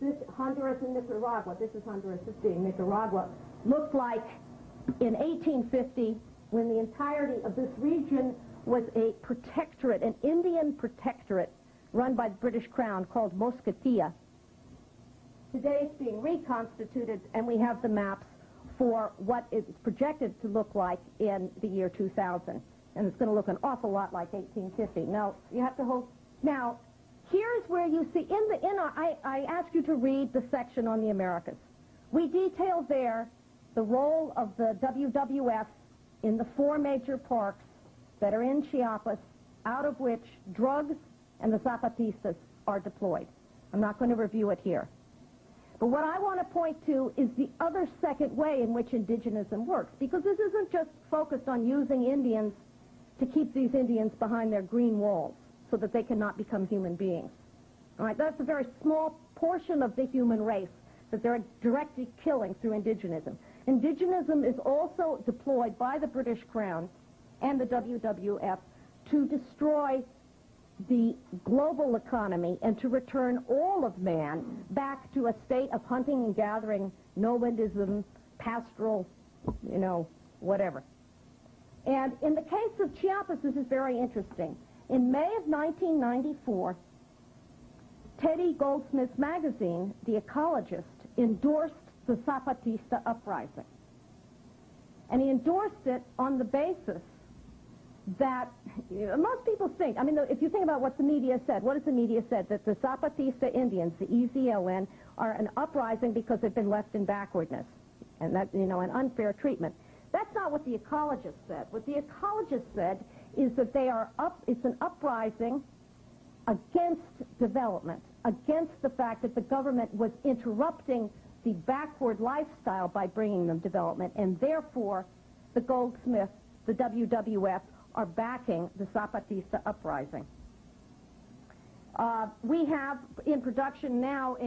Speaker 2: this Honduras and Nicaragua, this is Honduras, this being Nicaragua, looked like in 1850 when the entirety of this region was a protectorate, an Indian protectorate run by the British Crown called Mosquitia. Today it's being reconstituted, and we have the maps for what it's projected to look like in the year 2000. And it's going to look an awful lot like 1850. Now, you have to hold... Now, here's where you see, I asked you to read the section on the Americas. We detail there the role of the WWF in the 4 major parks that are in Chiapas, out of which drugs and the Zapatistas are deployed. I'm not going to review it here. But what I want to point to is the other second way in which indigenism works, because this isn't just focused on using Indians to keep these Indians behind their green walls so that they cannot become human beings. All right, that's a very small portion of the human race that they're directly killing through indigenism. Indigenism is also deployed by the British Crown and the WWF to destroy the global economy and to return all of man back to a state of hunting and gathering, nomadism, pastoral, whatever. And in the case of Chiapas, this is very interesting. In May of 1994, Teddy Goldsmith's magazine, The Ecologist, endorsed the Zapatista uprising. And he endorsed it on the basis that most people think, if you think about what the media said, what has the media said? That the Zapatista Indians, the EZON, are an uprising because they've been left in backwardness, and that, an unfair treatment. That's not what the Ecologist said. What the Ecologist said is that it's an uprising against development, against the fact that the government was interrupting the backward lifestyle by bringing them development, and therefore the Goldsmiths, the WWF, are backing the Zapatista uprising. We have in production now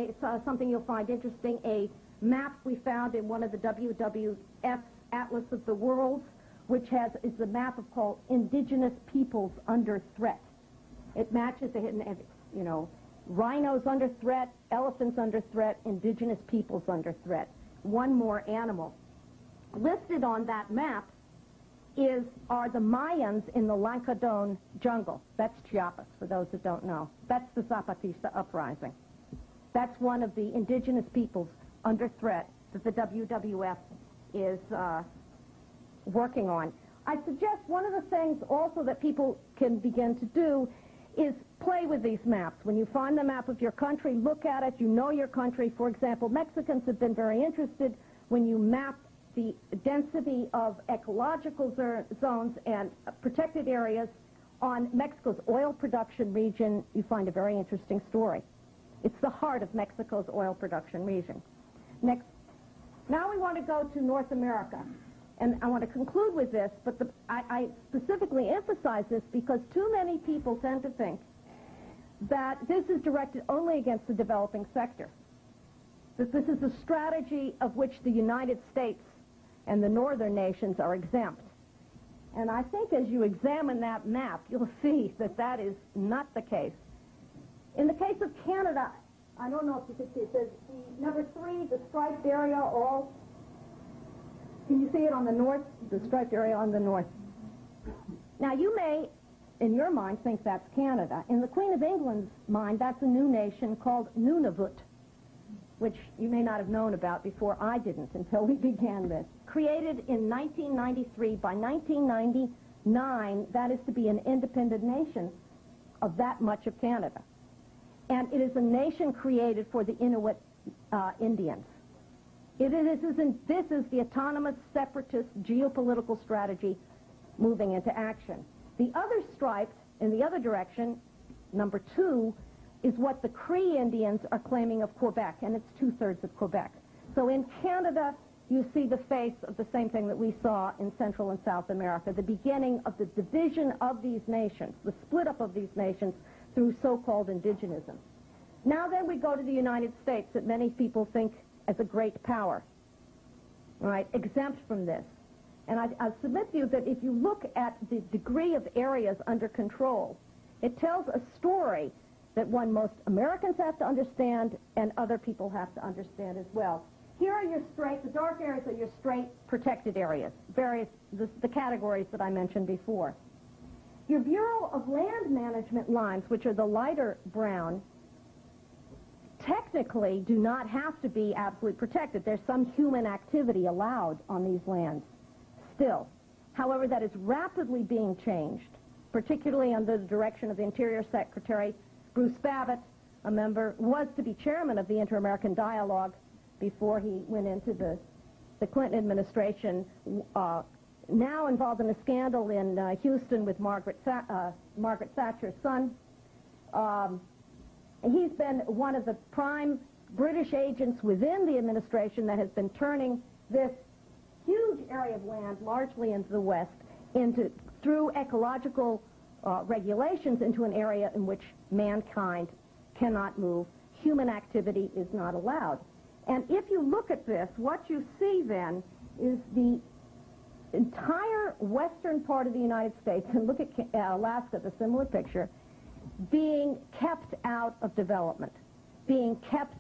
Speaker 2: something you'll find interesting, a map we found in one of the WWF's Atlas of the Worlds, which is a map called Indigenous Peoples Under Threat. It matches, rhinos under threat, elephants under threat, indigenous peoples under threat. One more animal. Listed on that map are the Mayans in the Lancadon jungle. That's Chiapas, for those that don't know. That's the Zapatista uprising. That's one of the indigenous peoples under threat that the WWF is working on. I suggest one of the things also that people can begin to do is play with these maps. When you find the map of your country, look at it, you know your country. For example, Mexicans have been very interested when you map the density of ecological zones and protected areas on Mexico's oil production region. You find a very interesting story. It's the heart of Mexico's oil production region. Next. Now we want to go to North America. And I want to conclude with this, but I specifically emphasize this because too many people tend to think that this is directed only against the developing sector, that this is a strategy of which the United States and the northern nations are exempt. And I think as you examine that map, you'll see that that is not the case. In the case of Canada, I don't know if you can see, it says the number 3, the striped area, all. Can you see it on the north? The striped area on the north. Now, you may, in your mind, think that's Canada. In the Queen of England's mind, that's a new nation called Nunavut, which you may not have known about before. I didn't until we began this. Created in 1993. By 1999, that is to be an independent nation of that much of Canada. And it is a nation created for the Inuit Indians. This is the autonomous separatist geopolitical strategy moving into action. The other stripe in the other direction, number 2, is what the Cree Indians are claiming of Quebec, and it's 2/3 of Quebec. So in Canada, you see the face of the same thing that we saw in Central and South America, the beginning of the division of these nations, the split up of these nations through so-called indigenism. Now then we go to the United States that many people think as a great power, right, exempt from this. And I submit to you that if you look at the degree of areas under control, it tells a story that most Americans have to understand and other people have to understand as well. Here are the dark areas are your straight protected areas, the categories that I mentioned before. Your Bureau of Land Management lines, which are the lighter brown, technically do not have to be absolutely protected. There's some human activity allowed on these lands still. However, that is rapidly being changed, particularly under the direction of the Interior Secretary Bruce Babbitt, a member, was to be chairman of the Inter-American Dialogue before he went into the the Clinton administration, now involved in a scandal in Houston with Margaret Thatcher's son. He's been one of the prime British agents within the administration that has been turning this huge area of land, largely into the West, through ecological regulations, into an area in which mankind cannot move. Human activity is not allowed. And if you look at this, what you see then is the entire western part of the United States, and look at Alaska, the similar picture, being kept out of development, being kept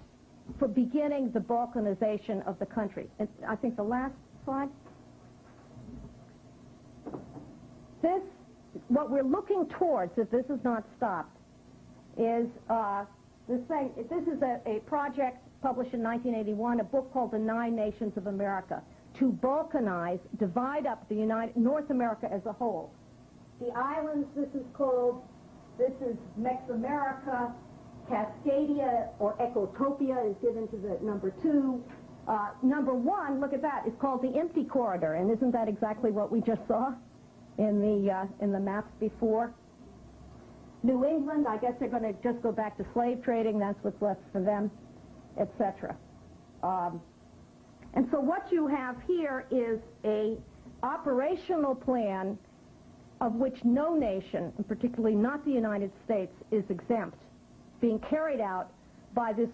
Speaker 2: for beginning the balkanization of the country. And I think the last slide. This, what we're looking towards, if this is not stopped, is this thing. This is a project published in 1981, a book called The 9 Nations of America, to balkanize, divide up the North America as a whole. The islands, this is Mesoamerica. Cascadia, or Ecotopia, is given to the number 2. Number 1, look at that, is called the Empty Corridor, and isn't that exactly what we just saw in the maps before? New England, I guess they're going to just go back to slave trading, that's what's left for them, etc. And so what you have here is a operational plan of which no nation, and particularly not the United States, is exempt, being carried out by this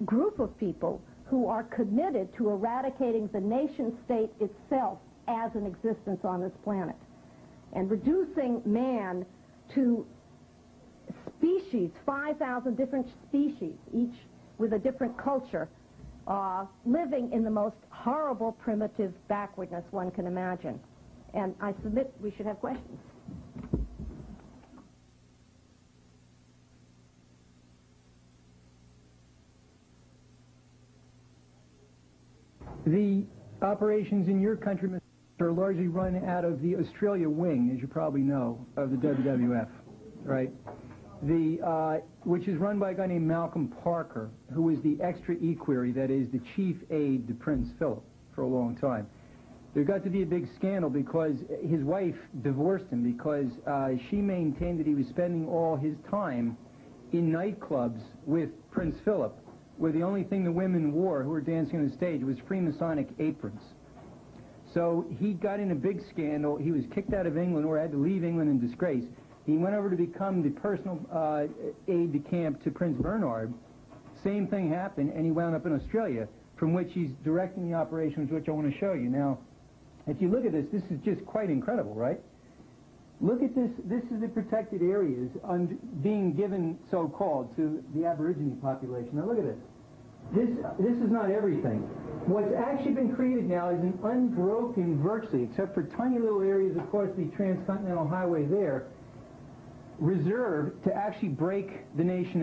Speaker 2: group of people who are committed to eradicating the nation-state itself as an existence on this planet and reducing man to species, 5,000 different species, each with a different culture, living in the most horrible, primitive backwardness one can imagine. And I submit we should have questions.
Speaker 1: The operations in your country are largely run out of the Australia wing, as you probably know, of the WWF, right? Which is run by a guy named Malcolm Parker, who was the extra equerry, that is, the chief aide to Prince Philip for a long time. There got to be a big scandal because his wife divorced him because she maintained that he was spending all his time in nightclubs with Prince Philip, where the only thing the women wore who were dancing on the stage was Freemasonic aprons. So he got in a big scandal. He was kicked out of England, or had to leave England in disgrace. He went over to become the personal aide-de-camp to Prince Bernard. Same thing happened, and he wound up in Australia, from which he's directing the operations, which I want to show you. Now, if you look at this, this is just quite incredible, right? Look at this. This is the protected areas being given, so-called, to the Aborigine population. Now look at this. This is not everything. What's actually been created now is an unbroken, virtually, except for tiny little areas, of course, the transcontinental highway there, reserve to actually break the nation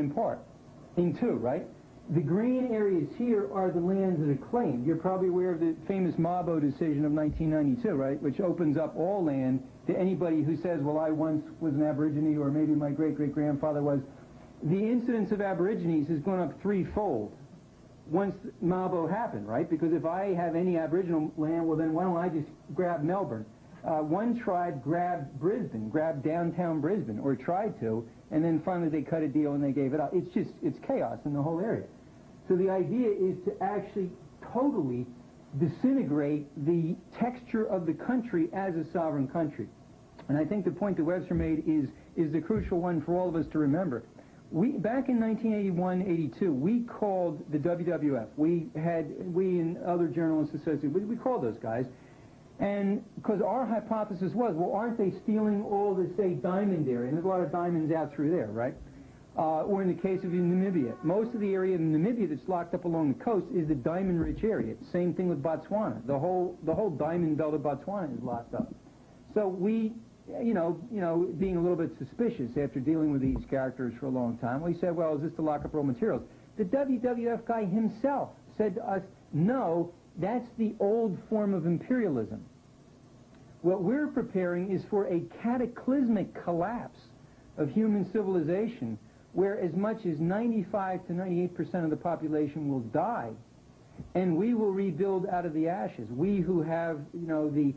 Speaker 1: in two, right? The green areas here are the lands that are claimed. You're probably aware of the famous Mabo decision of 1992, right, which opens up all land to anybody who says, well, I once was an Aborigine, or maybe my great-great-grandfather was. The incidence of Aborigines has gone up threefold once Mabo happened, right? Because if I have any Aboriginal land, well, then why don't I just grab Melbourne? One tribe grabbed Brisbane, grabbed downtown Brisbane, or tried to, and then finally they cut a deal and they gave it up. It's chaos in the whole area. So the idea is to actually totally disintegrate the texture of the country as a sovereign country. And I think the point that Webster made is the crucial one for all of us to remember. Back in 1981-82, we called the WWF. We and other journalists associated, we called those guys. And because our hypothesis was, well, aren't they stealing all the, say, diamond area? And there's a lot of diamonds out through there, right? Or in the case of Namibia. Most of the area in Namibia that's locked up along the coast is the diamond-rich area. Same thing with Botswana. The whole diamond belt of Botswana is locked up. So we, being a little bit suspicious after dealing with these characters for a long time, we said, well, is this to lock up raw materials? The WWF guy himself said to us, no, that's the old form of imperialism. What we're preparing is for a cataclysmic collapse of human civilization, where as much as 95 to 98% of the population will die, and we will rebuild out of the ashes. We who have, you know, the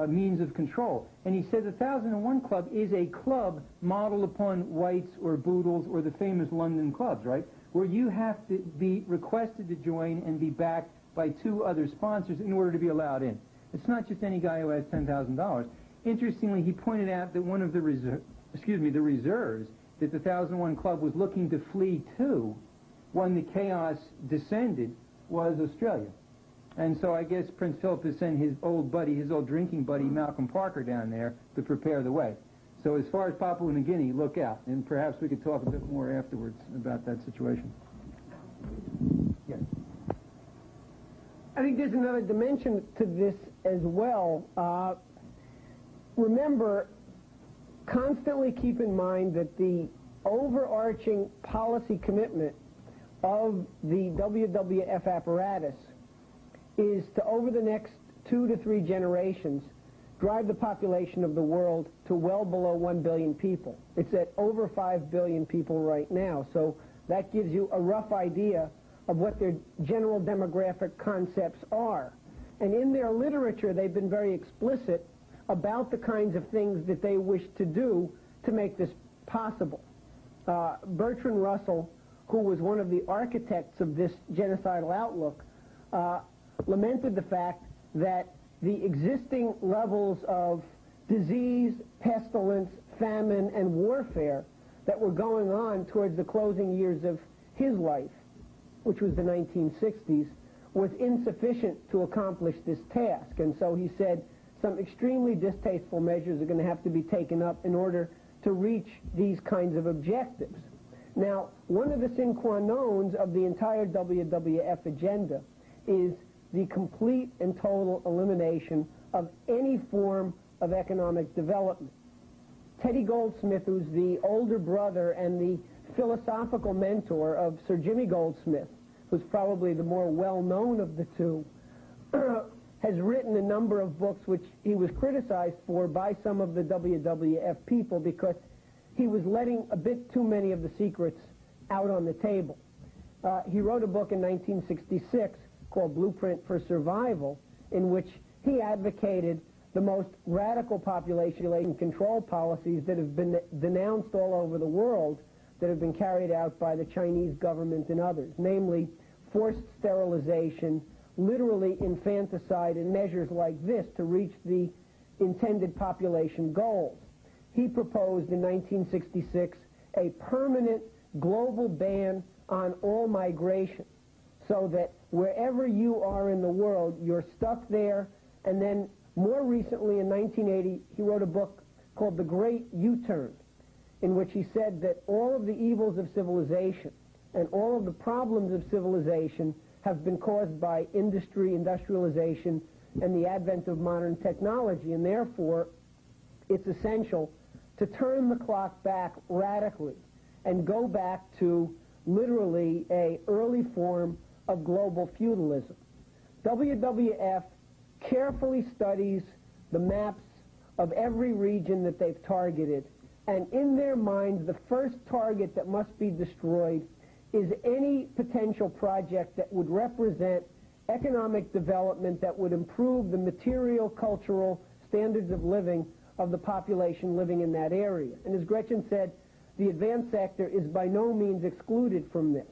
Speaker 1: means of control. And he said the 1001 Club is a club modeled upon White's or Boodle's or the famous London clubs, right? Where you have to be requested to join and be backed by 2 other sponsors in order to be allowed in. It's not just any guy who has $10,000. Interestingly, he pointed out that one of the reserves that the 1001 Club was looking to flee to when the chaos descended was Australia. And so I guess Prince Philip has sent his old buddy, his old drinking buddy, Malcolm Parker, down there to prepare the way. So as far as Papua New Guinea, look out. And perhaps we could talk a bit more afterwards about that situation. Yes.
Speaker 3: I think there's another dimension to this as well. Remember, constantly keep in mind that the overarching policy commitment of the WWF apparatus is to, over the next 2 to 3 generations, drive the population of the world to well below 1 billion people. It's at over 5 billion people right now, so that gives you a rough idea of what their general demographic concepts are. And in their literature, they've been very explicit about the kinds of things that they wish to do to make this possible. Bertrand Russell, who was one of the architects of this genocidal outlook, lamented the fact that the existing levels of disease, pestilence, famine, and warfare that were going on towards the closing years of his life, which was the 1960s, was insufficient to accomplish this task. And so he said some extremely distasteful measures are going to have to be taken up in order to reach these kinds of objectives. Now, one of the sine qua nons of the entire WWF agenda is the complete and total elimination of any form of economic development. Teddy Goldsmith, who's the older brother and the philosophical mentor of Sir Jimmy Goldsmith, who's probably the more well-known of the two, has written a number of books which he was criticized for by some of the WWF people because he was letting a bit too many of the secrets out on the table. He wrote a book in 1966 called Blueprint for Survival, in which he advocated the most radical population control policies that have been denounced all over the world, that have been carried out by the Chinese government and others, namely forced sterilization, literally infanticide, and measures like this to reach the intended population goals. He proposed in 1966 a permanent global ban on all migration, so that wherever you are in the world, you're stuck there. And then more recently, in 1980, he wrote a book called The Great U-Turn, in which he said that all of the evils of civilization and all of the problems of civilization have been caused by industry, industrialization, and the advent of modern technology, and therefore it's essential to turn the clock back radically and go back to literally an early form of global feudalism. WWF carefully studies the maps of every region that they've targeted, and in their minds, the first target that must be destroyed is any potential project that would represent economic development that would improve the material, cultural standards of living of the population living in that area. And as Gretchen said, the advanced sector is by no means excluded from this.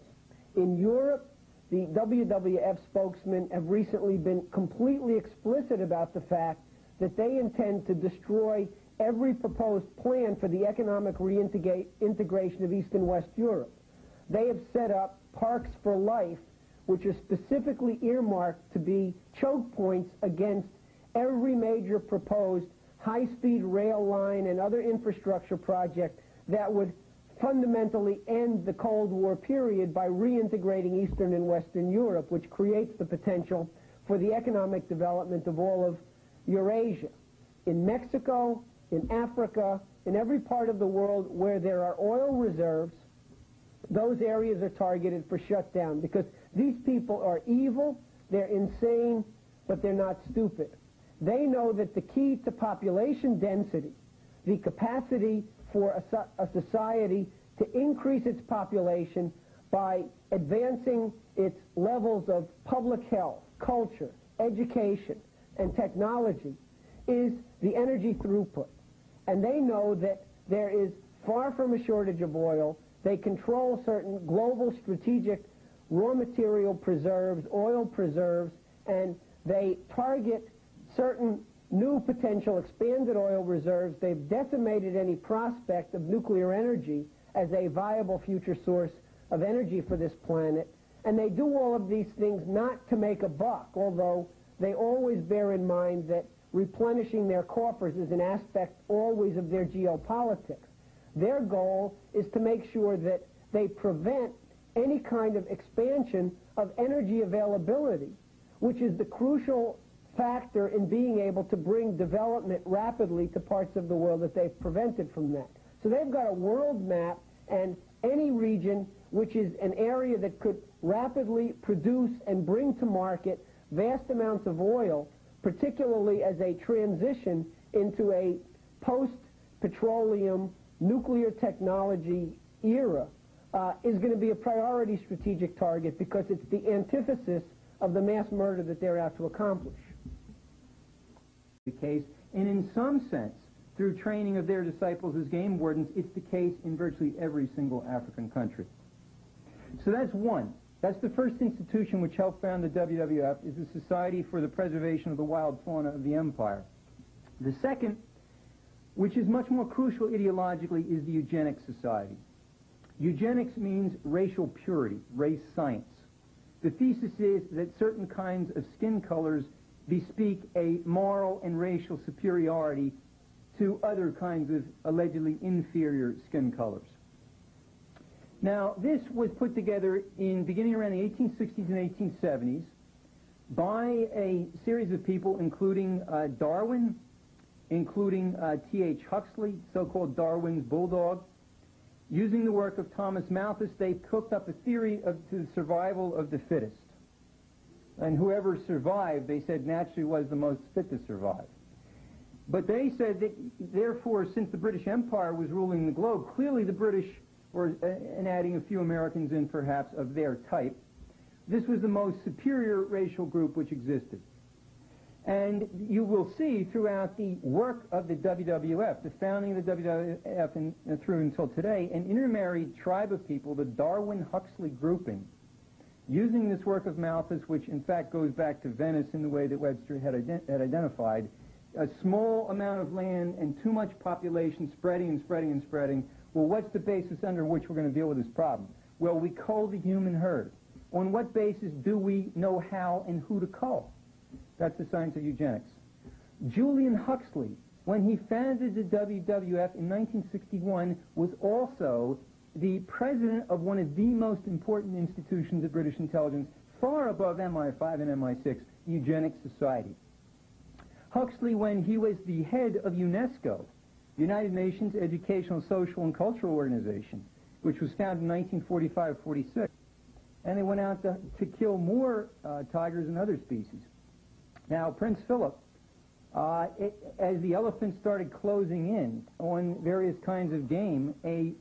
Speaker 3: In Europe, the WWF spokesmen have recently been completely explicit about the fact that they intend to destroy every proposed plan for the economic reintegration of East and West Europe. They have set up parks for life, which are specifically earmarked to be choke points against every major proposed high-speed rail line and other infrastructure project that would fundamentally end the Cold War period by reintegrating Eastern and Western Europe, which creates the potential for the economic development of all of Eurasia. In Mexico, in Africa, in every part of the world where there are oil reserves, those areas are targeted for shutdown because these people are evil, they're insane, but they're not stupid. They know that the key to population density, the capacity for a society to increase its population by advancing its levels of public health, culture, education, and technology is the energy throughput. And they know that there is far from a shortage of oil. They control certain global strategic raw material preserves, oil preserves, and they target certain new potential expanded oil reserves. They've decimated any prospect of nuclear energy as a viable future source of energy for this planet. And they do all of these things not to make a buck, although they always bear in mind that replenishing their coffers is an aspect always of their geopolitics. Their goal is to make sure that they prevent any kind of expansion of energy availability, which is the crucial factor in being able to bring development rapidly to parts of the world that they've prevented from that. So they've got a world map, and any region which is an area that could rapidly produce and bring to market vast amounts of oil, particularly as a transition into a post-petroleum nuclear technology era, is going to be a priority strategic target because it's the antithesis of the mass murder that they're out to accomplish.
Speaker 1: The case, and in some sense, through training of their disciples as game wardens, it's the case in virtually every single African country. So that's one. That's the first institution which helped found the WWF, is the Society for the Preservation of the Wild Fauna of the Empire. The second, which is much more crucial ideologically, is the Eugenics Society. Eugenics means racial purity, race science. The thesis is that certain kinds of skin colors bespeak a moral and racial superiority to other kinds of allegedly inferior skin colors. Now, this was put together beginning around the 1860s and 1870s by a series of people, including Darwin, including T.H. Huxley, so-called Darwin's bulldog. Using the work of Thomas Malthus, they cooked up a theory to the survival of the fittest. And whoever survived, they said, naturally was the most fit to survive. But they said that, therefore, since the British Empire was ruling the globe, clearly the British, and adding a few Americans in perhaps of their type, this was the most superior racial group which existed. And you will see throughout the work of the WWF, the founding of the WWF through until today, an intermarried tribe of people, the Darwin-Huxley grouping, using this work of Malthus, which in fact goes back to Venice in the way that Webster had identified, a small amount of land and too much population spreading and spreading and spreading. Well, what's the basis under which we're going to deal with this problem? Well, we cull the human herd. On what basis do we know how and who to cull? That's the science of eugenics. Julian Huxley, when he founded the WWF in 1961, was also the president of one of the most important institutions of British intelligence, far above MI5 and MI6, the Eugenics Society. Huxley, when he was the head of UNESCO, United Nations Educational, Social, and Cultural Organization, which was founded in 1945-46, and they went out to kill more tigers and other species. Now, Prince Philip, as the elephants started closing in on various kinds of game, a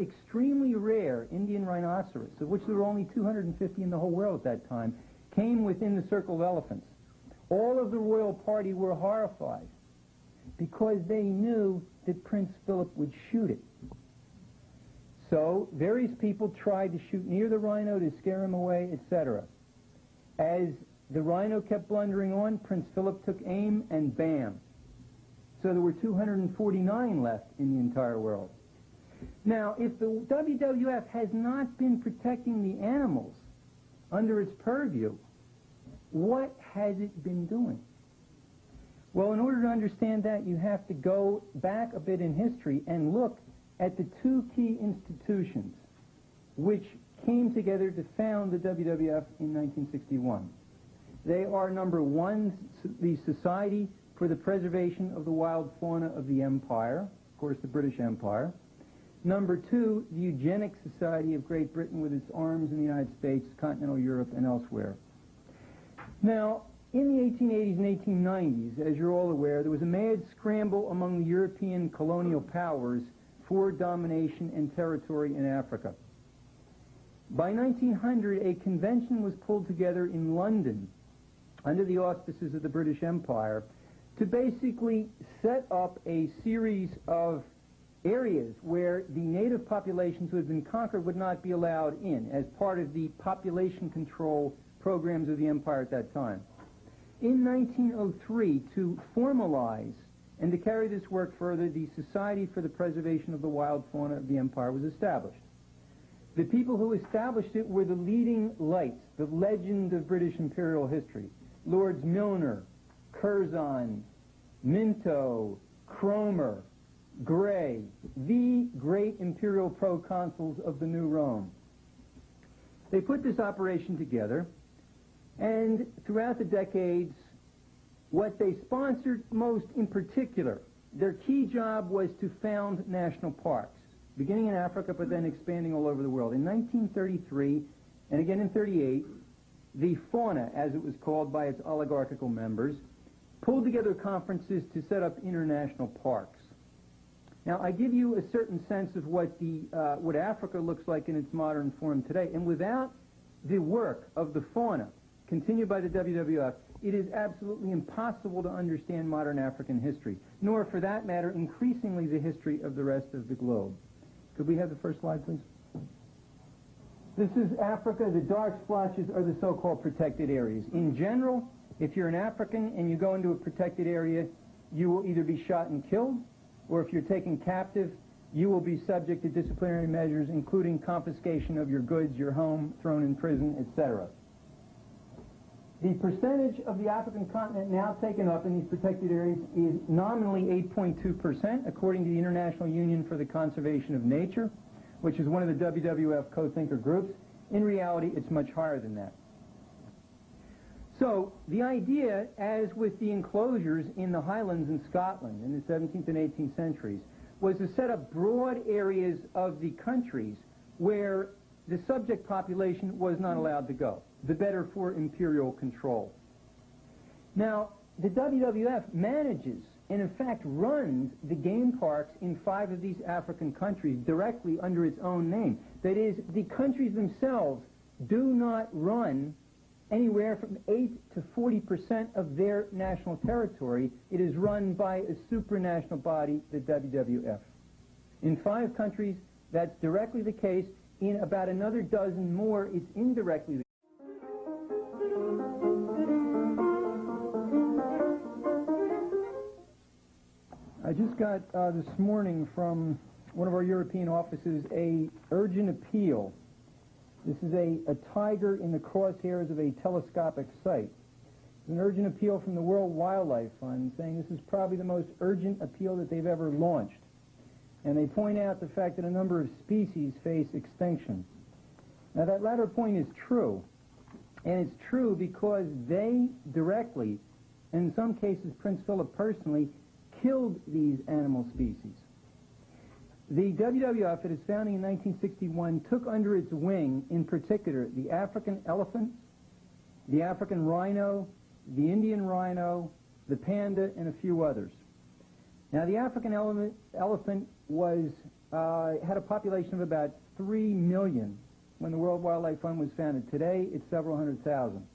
Speaker 1: extremely rare Indian rhinoceros, of which there were only 250 in the whole world at that time, came within the circle of elephants. All of the royal party were horrified because they knew that Prince Philip would shoot it. So various people tried to shoot near the rhino to scare him away, etc. As the rhino kept blundering on, Prince Philip took aim and bam. So there were 249 left in the entire world. Now, if the WWF has not been protecting the animals under its purview, what has it been doing? Well, in order to understand that, you have to go back a bit in history and look at the two key institutions which came together to found the WWF in 1961. They are, number one, the Society for the Preservation of the Wild Fauna of the Empire, of course the British Empire. Number two, the Eugenics Society of Great Britain with its arms in the United States, continental Europe, and elsewhere. Now, in the 1880s and 1890s, as you're all aware, there was a mad scramble among the European colonial powers for domination and territory in Africa. By 1900, a convention was pulled together in London under the auspices of the British Empire to basically set up a series of areas where the native populations who had been conquered would not be allowed in as part of the population control programs of the empire at that time. In 1903, to formalize and to carry this work further, the Society for the Preservation of the Wild Fauna of the Empire was established. The people who established it were the leading lights, the legend of British imperial history. Lords Milner, Curzon, Minto, Cromer, Grey, the great imperial proconsuls of the New Rome. They put this operation together, and throughout the decades, what they sponsored most in particular, their key job was to found national parks, beginning in Africa but then expanding all over the world. In 1933, and again in 38, the fauna, as it was called by its oligarchical members, pulled together conferences to set up international parks. Now, I give you a certain sense of what Africa looks like in its modern form today, and without the work of the fauna continued by the WWF, it is absolutely impossible to understand modern African history, nor, for that matter, increasingly the history of the rest of the globe. Could we have the first slide, please? This is Africa. The dark splotches are the so-called protected areas. In general, if you're an African and you go into a protected area, you will either be shot and killed, or if you're taken captive, you will be subject to disciplinary measures, including confiscation of your goods, your home, thrown in prison, etc. The percentage of the African continent now taken up in these protected areas is nominally 8.2%, according to the International Union for the Conservation of Nature, which is one of the WWF co-thinker groups. In reality, it's much higher than that. So the idea, as with the enclosures in the Highlands in Scotland in the 17th and 18th centuries, was to set up broad areas of the countries where the subject population was not allowed to go, the better for imperial control. Now, the WWF manages and in fact runs the game parks in 5 of these African countries directly under its own name. That is, the countries themselves do not run anywhere from 8 to 40% of their national territory. It is run by a supranational body, the WWF. In 5 countries, that's directly the case. In about another dozen more, it's indirectly the case. I just got this morning from one of our European offices a urgent appeal. This is a tiger in the crosshairs of a telescopic sight. It's an urgent appeal from the World Wildlife Fund saying this is probably the most urgent appeal that they've ever launched. And they point out the fact that a number of species face extinction. Now that latter point is true. And it's true because they directly, and in some cases Prince Philip personally, killed these animal species. The WWF, at its founding in 1961, took under its wing, in particular, the African elephant, the African rhino, the Indian rhino, the panda, and a few others. Now, the African elephant was had a population of about 3 million when the World Wildlife Fund was founded. Today, it's several hundred thousand.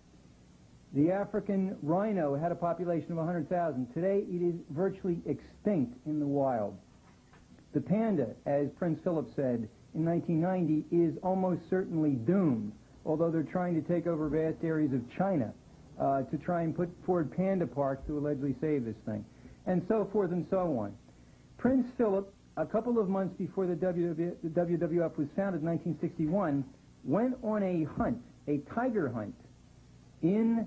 Speaker 1: The African rhino had a population of 100,000. Today, it is virtually extinct in the wild. The panda, as Prince Philip said in 1990, is almost certainly doomed, although they're trying to take over vast areas of China to try and put forward panda parks to allegedly save this thing, and so forth and so on. Prince Philip, a couple of months before the WWF was founded in 1961, went on a hunt, a tiger hunt, in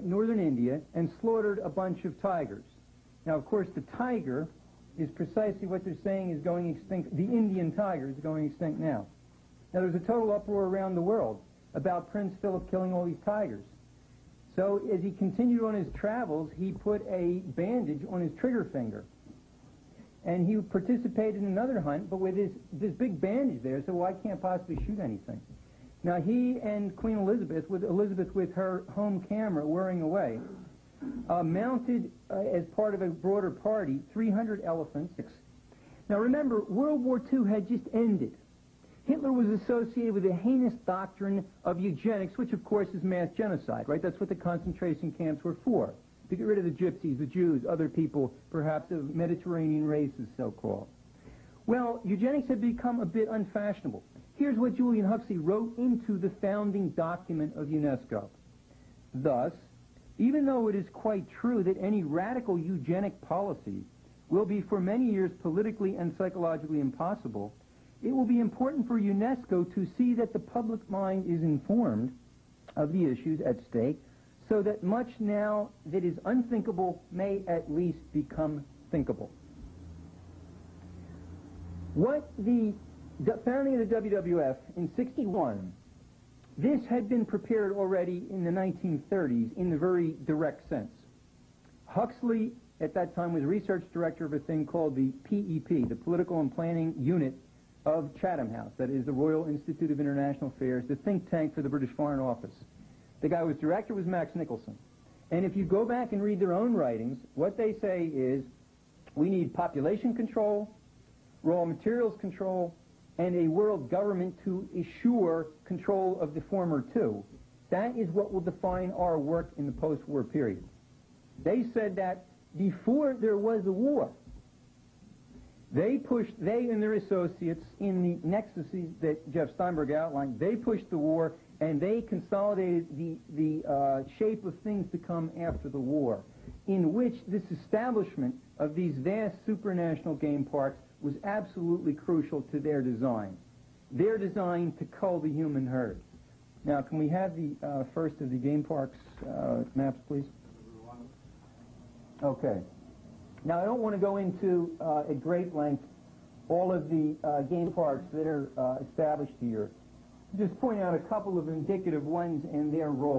Speaker 1: northern India and slaughtered a bunch of tigers. Now, of course, the tiger is precisely what they're saying is going extinct. The Indian tiger is going extinct now. Now, there's a total uproar around the world about Prince Philip killing all these tigers. So as he continued on his travels, he put a bandage on his trigger finger. And he participated in another hunt, but with this big bandage there, so I can't possibly shoot anything. Now, he and Queen Elizabeth, with her home camera whirring away, mounted, as part of a broader party, 300 elephants. Now, remember, World War II had just ended. Hitler was associated with the heinous doctrine of eugenics, which of course is mass genocide, right? That's what the concentration camps were for, to get rid of the gypsies, the Jews, other people, perhaps of Mediterranean races, so-called. Well, eugenics had become a bit unfashionable. Here's what Julian Huxley wrote into the founding document of UNESCO. Thus, even though it is quite true that any radical eugenic policy will be for many years politically and psychologically impossible, it will be important for UNESCO to see that the public mind is informed of the issues at stake, so that much now that is unthinkable may at least become thinkable. What the founding of the WWF in '61, this had been prepared already in the 1930s in the very direct sense. Huxley, at that time, was research director of a thing called the PEP, the Political and Planning Unit of Chatham House, that is the Royal Institute of International Affairs, the think tank for the British Foreign Office. The guy who was director was Max Nicholson. And if you go back and read their own writings, what they say is, we need population control, raw materials control, and a world government to assure control of the former two. That is what will define our work in the post-war period. They said that before there was a war, they and their associates in the nexuses that Jeff Steinberg outlined, they pushed the war and they consolidated the shape of things to come after the war, in which this establishment of these vast supranational game parks was absolutely crucial to their design. Their design to cull the human herd. Now, can we have the first of the game parks maps, please? Okay. Now, I don't want to go into, at great length, all of the game parks that are established here. Just point out a couple of indicative ones and their role.